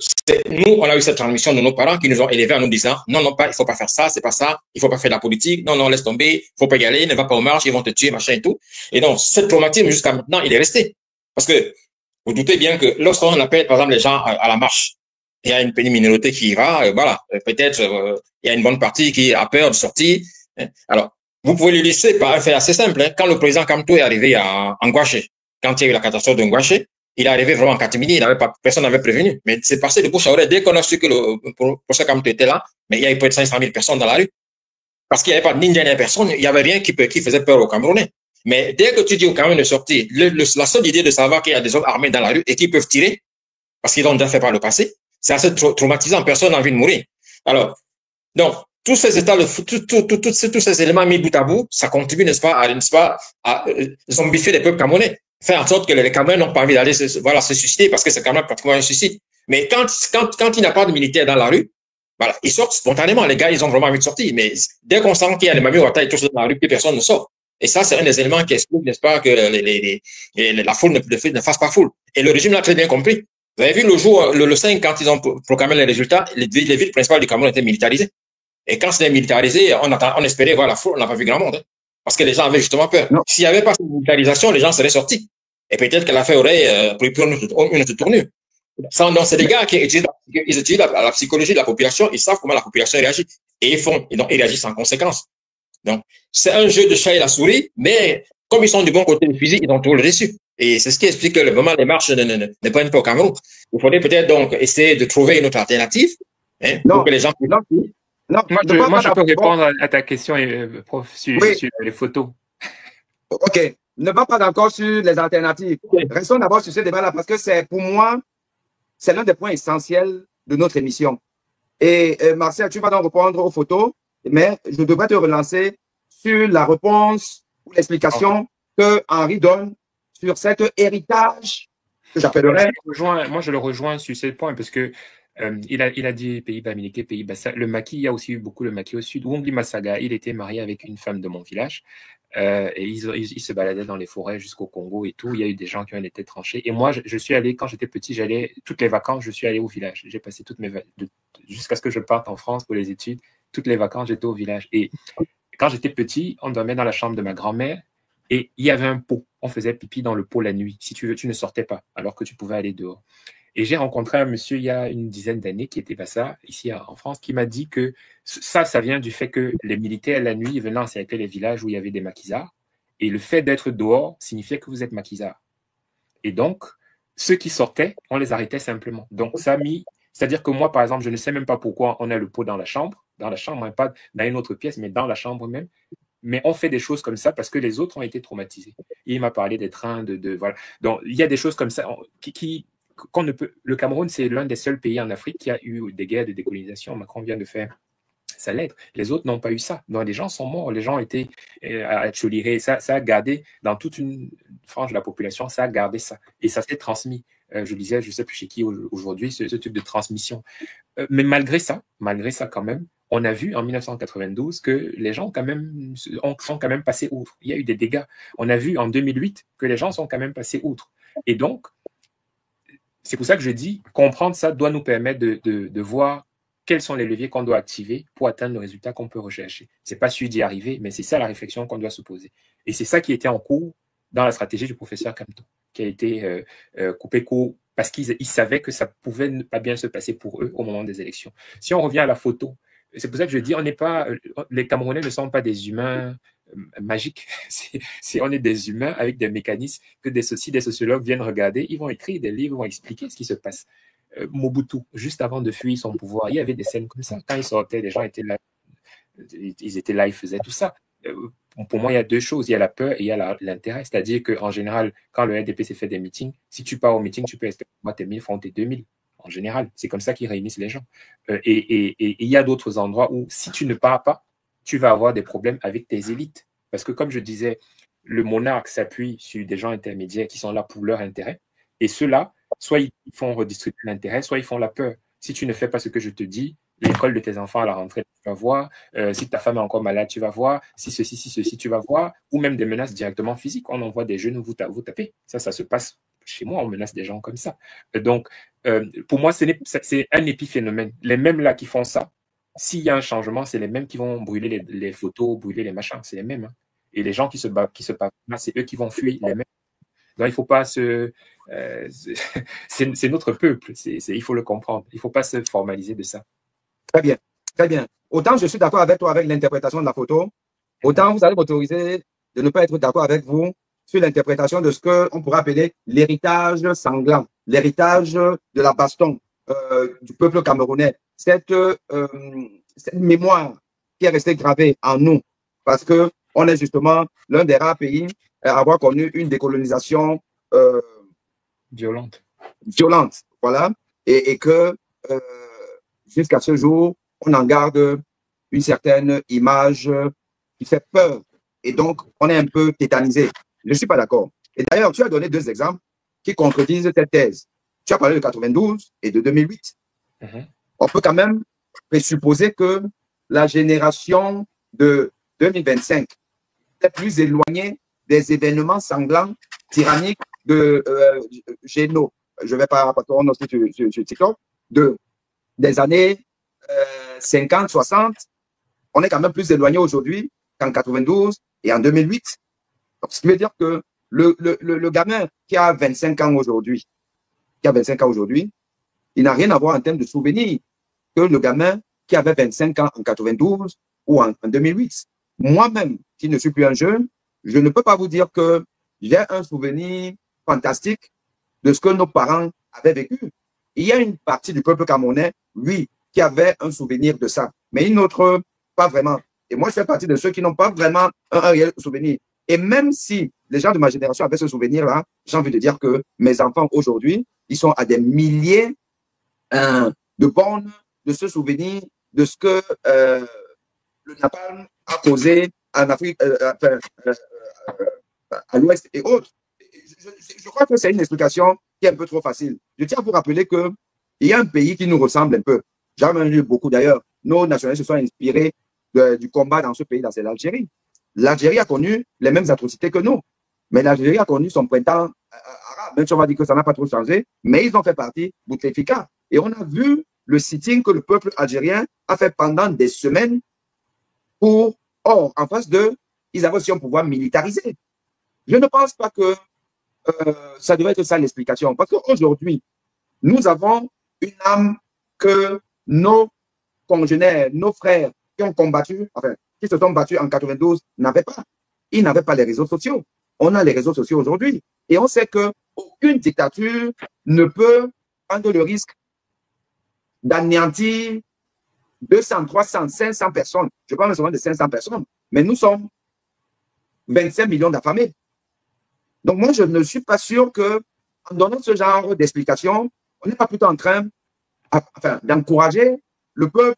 nous, on a eu cette transmission de nos parents qui nous ont élevés en nous disant, non, il faut pas faire ça, c'est pas ça, il faut pas faire de la politique, non, laisse tomber, faut pas y aller, ne va pas aux marches, ils vont te tuer, machin et tout. Et donc, ce traumatisme, jusqu'à maintenant, il est resté. Parce que, vous doutez bien que lorsqu'on appelle, par exemple, les gens à la marche, il y a une petite minorité qui y va, voilà, peut-être, il y a une bonne partie qui a peur de sortir. Alors, vous pouvez le laisser par un fait assez simple, hein. Quand le président Kamto est arrivé à Ngouaché, quand il y a eu la catastrophe de Ngouaché, il est arrivé vraiment en catimini, personne n'avait prévenu. Mais c'est passé de bouche à oreille. Dès qu'on a su que le procès Kamto était là, mais il y avait près de 500 000 personnes dans la rue. Parce qu'il n'y avait pas ni dernière personne, il n'y avait rien qui faisait peur aux Camerounais. Mais dès que tu dis aux Camerounais de sortir, la seule idée de savoir qu'il y a des hommes armés dans la rue et qu'ils peuvent tirer, parce qu'ils l'ont déjà fait par le passé, c'est assez traumatisant. Personne n'a envie de mourir. Alors, donc, tous ces états, tous ces éléments mis bout à bout, ça contribue, n'est-ce pas, à zombifier les peuples camerounais. Faire en sorte que les Camerounais n'ont pas envie d'aller se suicider parce que c'est quand même pratiquement un suicide. Mais quand il n'y a pas de militaires dans la rue, voilà, ils sortent spontanément. Les gars, ils ont vraiment envie de sortir. Mais dès qu'on sent qu'il y a les mamies au et tout ça dans la rue, plus personne ne sort. Et ça, c'est un des éléments qui explique, n'est-ce pas, que la foule ne fasse pas foule. Et le régime l'a très bien compris. Vous avez vu le jour, le 5, quand ils ont proclamé les résultats, les villes principales du Cameroun étaient militarisées. Et quand c'était militarisé, on espérait voir la foule, on n'a pas vu grand monde. Hein. Parce que les gens avaient justement peur. S'il n'y avait pas cette militarisation, les gens seraient sortis. Et peut-être que l'affaire aurait pris une autre tournure. Ça, non, c'est des gars qui étudient la psychologie de la population, ils savent comment la population réagit. Et ils réagissent en conséquence. Donc, c'est un jeu de chat et la souris, mais comme ils sont du bon côté du fusil, ils ont toujours le dessus. Et c'est ce qui explique que le moment des marches ne prennent pas au Cameroun. Il faudrait peut-être donc essayer de trouver une autre alternative, hein, pour que les gens puissent. Non, moi, je peux répondre à ta question, prof, sur les photos. OK. Ne va pas d'accord sur les alternatives. Okay. Restons d'abord sur ce débat-là parce que c'est, pour moi, c'est l'un des points essentiels de notre émission. Et Marcel, tu vas donc répondre aux photos, mais je devrais te relancer sur la réponse ou l'explication que Henri donne sur cet héritage que j'appellerais. Moi, je le rejoins sur ce point parce que il a dit Pays-Bas Milité, Pays-Bas. Le maquis, il y a aussi eu beaucoup le maquis au sud. Wongli Masaga, il était marié avec une femme de mon village et ils se baladaient dans les forêts jusqu'au Congo et tout. Il y a eu des gens qui ont été tranchés. Et moi, je suis allé, quand j'étais petit, j'allais toutes les vacances, je suis allé au village. J'ai passé toutes mes jusqu'à ce que je parte en France pour les études. Toutes les vacances, j'étais au village. Et quand j'étais petit, on dormait dans la chambre de ma grand-mère et il y avait un pot. On faisait pipi dans le pot la nuit. Si tu veux, tu ne sortais pas alors que tu pouvais aller dehors. Et j'ai rencontré un monsieur il y a une dizaine d'années qui était Bassa, ici en France, qui m'a dit que ça vient du fait que les militaires, la nuit, venaient encercler les villages où il y avait des maquisards. Et le fait d'être dehors signifiait que vous êtes maquisard. Et donc, ceux qui sortaient, on les arrêtait simplement. Donc, ça a mis... C'est-à-dire que moi, par exemple, je ne sais même pas pourquoi on a le pot dans la chambre, hein, pas dans une autre pièce, mais dans la chambre même. Mais on fait des choses comme ça parce que les autres ont été traumatisés. Et il m'a parlé des trains, voilà. Donc, il y a des choses comme ça qu'on ne peut. Le Cameroun, c'est l'un des seuls pays en Afrique qui a eu des guerres de décolonisation. Macron vient de faire sa lettre. Les autres n'ont pas eu ça. Donc, les gens sont morts. Les gens étaient à Tcholiré. Ça a gardé dans toute une frange de la population, ça a gardé ça. Et ça s'est transmis. Je disais, je ne sais plus chez qui aujourd'hui, ce type de transmission. Mais malgré ça quand même, on a vu en 1992 que les gens sont quand même passés outre. Il y a eu des dégâts. On a vu en 2008 que les gens sont quand même passés outre. Et donc, c'est pour ça que je dis, comprendre ça doit nous permettre de voir quels sont les leviers qu'on doit activer pour atteindre le résultat qu'on peut rechercher. Ce n'est pas celui d'y arriver, mais c'est ça la réflexion qu'on doit se poser. Et c'est ça qui était en cours dans la stratégie du professeur Kamto, qui a été coupé court parce qu'ils savaient que ça pouvait ne pas bien se passer pour eux au moment des élections. Si on revient à la photo, c'est pour ça que je dis, les Camerounais ne sont pas des humains magiques. On est des humains avec des mécanismes que si des sociologues viennent regarder, ils vont écrire des livres, ils vont expliquer ce qui se passe. Mobutu, juste avant de fuir son pouvoir, il y avait des scènes comme ça. Quand il sortait, les gens étaient là, ils faisaient tout ça. Pour moi, il y a deux choses. Il y a la peur et il y a l'intérêt. C'est-à-dire qu'en général, quand le NDP s'est fait des meetings, si tu pars au meeting, tu peux espérer tes 1000 francs, tes 2000. En général, c'est comme ça qu'ils réunissent les gens. Et il y a d'autres endroits où, si tu ne pars pas, tu vas avoir des problèmes avec tes élites. Parce que, comme je disais, le monarque s'appuie sur des gens intermédiaires qui sont là pour leur intérêt. Et ceux-là, soit ils font redistribuer l'intérêt, soit ils font la peur. Si tu ne fais pas ce que je te dis, l'école de tes enfants à la rentrée, tu vas voir. Si ta femme est encore malade, tu vas voir. Si ceci, tu vas voir. Ou même des menaces directement physiques. On envoie des jeunes, vous tapez. Ça se passe chez moi. On menace des gens comme ça. Donc, pour moi, c'est un épiphénomène. Les mêmes là qui font ça, s'il y a un changement, c'est les mêmes qui vont brûler les photos, brûler les machins. C'est les mêmes. Hein. Et les gens qui se battent, c'est eux qui vont fuir les mêmes. Donc, il ne faut pas c'est notre peuple. Il faut le comprendre. Il ne faut pas se formaliser de ça. Très bien. Très bien. Autant je suis d'accord avec toi avec l'interprétation de la photo, autant vous allez m'autoriser de ne pas être d'accord avec vous sur l'interprétation de ce qu'on pourrait appeler l'héritage sanglant, l'héritage de la baston du peuple camerounais. Cette mémoire qui est restée gravée en nous parce qu'on est justement l'un des rares pays à avoir connu une décolonisation violente, voilà, et que jusqu'à ce jour, on en garde une certaine image qui fait peur. Et donc, on est un peu tétanisé. Je ne suis pas d'accord. Et d'ailleurs, tu as donné deux exemples qui contredisent cette thèse. Tu as parlé de 92 et de 2008. On peut quand même présupposer que la génération de 2025 est plus éloignée des événements sanglants, tyranniques de Géno. Je ne vais pas retourner sur TikTok, des années 50, 60. On est quand même plus éloigné aujourd'hui qu'en 92 et en 2008. Donc, ce qui veut dire que le gamin qui a 25 ans aujourd'hui, il n'a rien à voir en termes de souvenirs que le gamin qui avait 25 ans en 92 ou en 2008. Moi-même, qui ne suis plus un jeune, je ne peux pas vous dire que j'ai un souvenir fantastique de ce que nos parents avaient vécu. Il y a une partie du peuple camerounais, oui, qui avait un souvenir de ça, mais une autre, pas vraiment. Et moi, je fais partie de ceux qui n'ont pas vraiment un réel souvenir. Et même si les gens de ma génération avaient ce souvenir-là, j'ai envie de dire que mes enfants aujourd'hui, ils sont à des milliers de bornes de ce souvenir, de ce que le napalm a causé en Afrique, à l'ouest et autres. Je crois que c'est une explication qui est un peu trop facile. Je tiens à vous rappeler qu'il y a un pays qui nous ressemble un peu. J'en ai lu beaucoup d'ailleurs. Nos nationalistes se sont inspirés du combat dans ce pays-là, c'est l'Algérie. L'Algérie a connu les mêmes atrocités que nous. Mais l'Algérie a connu son printemps arabe, même si on va dire que ça n'a pas trop changé, mais ils ont fait partie Bouteflika. Et on a vu le sitting que le peuple algérien a fait pendant des semaines pour, or, en face d'eux, ils avaient aussi un pouvoir militarisé. Je ne pense pas que ça devrait être ça l'explication. Parce qu'aujourd'hui, nous avons une âme que nos congénères, nos frères qui ont combattu, enfin, qui se sont battus en 92 n'avaient pas. Ils n'avaient pas les réseaux sociaux. On a les réseaux sociaux aujourd'hui. Et on sait qu'aucune dictature ne peut prendre le risque d'anéantir 200, 300, 500 personnes. Je parle seulement de 500 personnes. Mais nous sommes 25 millions d'affamés. Donc moi, je ne suis pas sûr qu'en donnant ce genre d'explication, on n'est pas plutôt en train d'encourager le peuple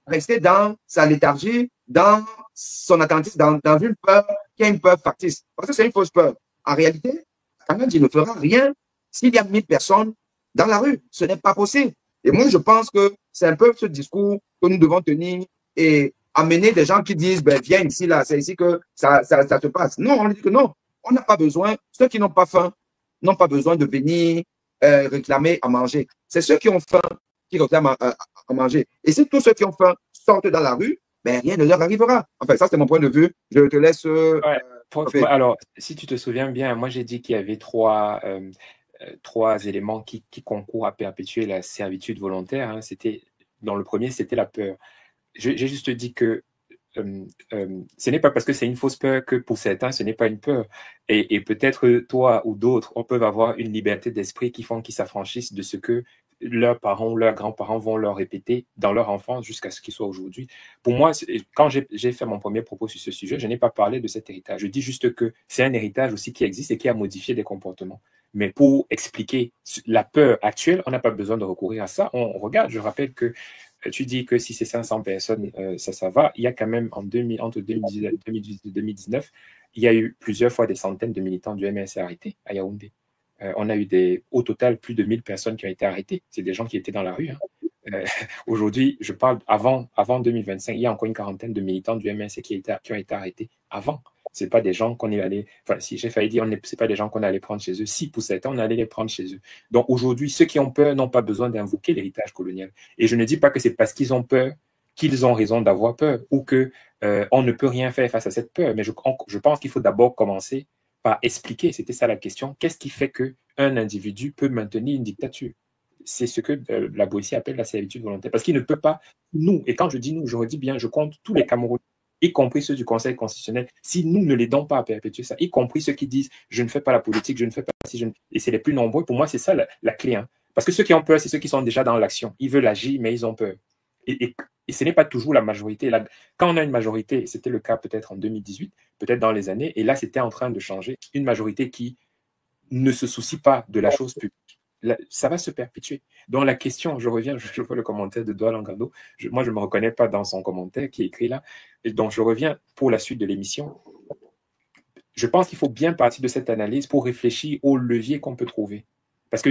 à rester dans sa léthargie, dans son attentisme, dans une peur qui est une peur factice. Parce que c'est une fausse peur. En réalité, Kangandji ne fera rien s'il y a 1000 personnes dans la rue. Ce n'est pas possible. Et moi, je pense que c'est un peu ce discours que nous devons tenir et amener des gens qui disent, ben, viens ici, là, c'est ici que ça se passe. Non, on dit que non. On n'a pas besoin, ceux qui n'ont pas faim n'ont pas besoin de venir réclamer à manger. C'est ceux qui ont faim qui réclament à manger. Et si tous ceux qui ont faim sortent dans la rue, ben, rien ne leur arrivera. Enfin, ça, c'est mon point de vue. Je te laisse. Alors, si tu te souviens bien, moi, j'ai dit qu'il y avait trois éléments qui concourent à perpétuer la servitude volontaire. Hein. Dans le premier, c'était la peur. J'ai juste dit que ce n'est pas parce que c'est une fausse peur que pour certains, ce n'est pas une peur. Et peut-être toi ou d'autres, on peut avoir une liberté d'esprit qui font qu'ils s'affranchissent de ce que leurs parents ou leurs grands-parents vont leur répéter dans leur enfance jusqu'à ce qu'ils soient aujourd'hui. Pour moi, quand j'ai fait mon premier propos sur ce sujet, je n'ai pas parlé de cet héritage. Je dis juste que c'est un héritage aussi qui existe et qui a modifié des comportements. Mais pour expliquer la peur actuelle, on n'a pas besoin de recourir à ça. On regarde, je rappelle que tu dis que si c'est 500 personnes, ça va. Il y a quand même entre 2018 et 2019, il y a eu plusieurs fois des centaines de militants du MNC arrêtés à Yaoundé. On a eu au total plus de 1000 personnes qui ont été arrêtées. C'est des gens qui étaient dans la rue. Hein. Aujourd'hui, je parle avant 2025, il y a encore une quarantaine de militants du MNC qui ont été arrêtés avant. Ce n'est pas des gens qu'on est allé, enfin, si j'ai failli dire, ce n'est pas des gens qu'on allait prendre chez eux. Si, pour certains, on allait les prendre chez eux. Donc aujourd'hui, ceux qui ont peur n'ont pas besoin d'invoquer l'héritage colonial. Et je ne dis pas que c'est parce qu'ils ont peur qu'ils ont raison d'avoir peur ou qu'on ne peut rien faire face à cette peur. Mais je pense qu'il faut d'abord commencer par expliquer, c'était ça la question, qu'est-ce qui fait qu'un individu peut maintenir une dictature? C'est ce que la Boétie appelle la servitude volontaire. Parce qu'il ne peut pas, nous, et quand je dis nous, je redis bien, je compte tous les Camerounais, y compris ceux du Conseil constitutionnel, si nous ne l'aidons pas à perpétuer ça, y compris ceux qui disent « je ne fais pas la politique, je ne fais pas si et c'est les plus nombreux, pour moi, c'est ça la clé. Hein. Parce que ceux qui ont peur, c'est ceux qui sont déjà dans l'action. Ils veulent agir, mais ils ont peur. Et ce n'est pas toujours la majorité. Là, quand on a une majorité, c'était le cas peut-être en 2018, peut-être dans les années, et là, c'était en train de changer, une majorité qui ne se soucie pas de la chose publique. Là, ça va se perpétuer. Donc la question, je reviens, je vois le commentaire de Doual Angado, moi je ne me reconnais pas dans son commentaire qui est écrit là, et donc je reviens pour la suite de l'émission. Je pense qu'il faut bien partir de cette analyse pour réfléchir aux leviers qu'on peut trouver. Parce que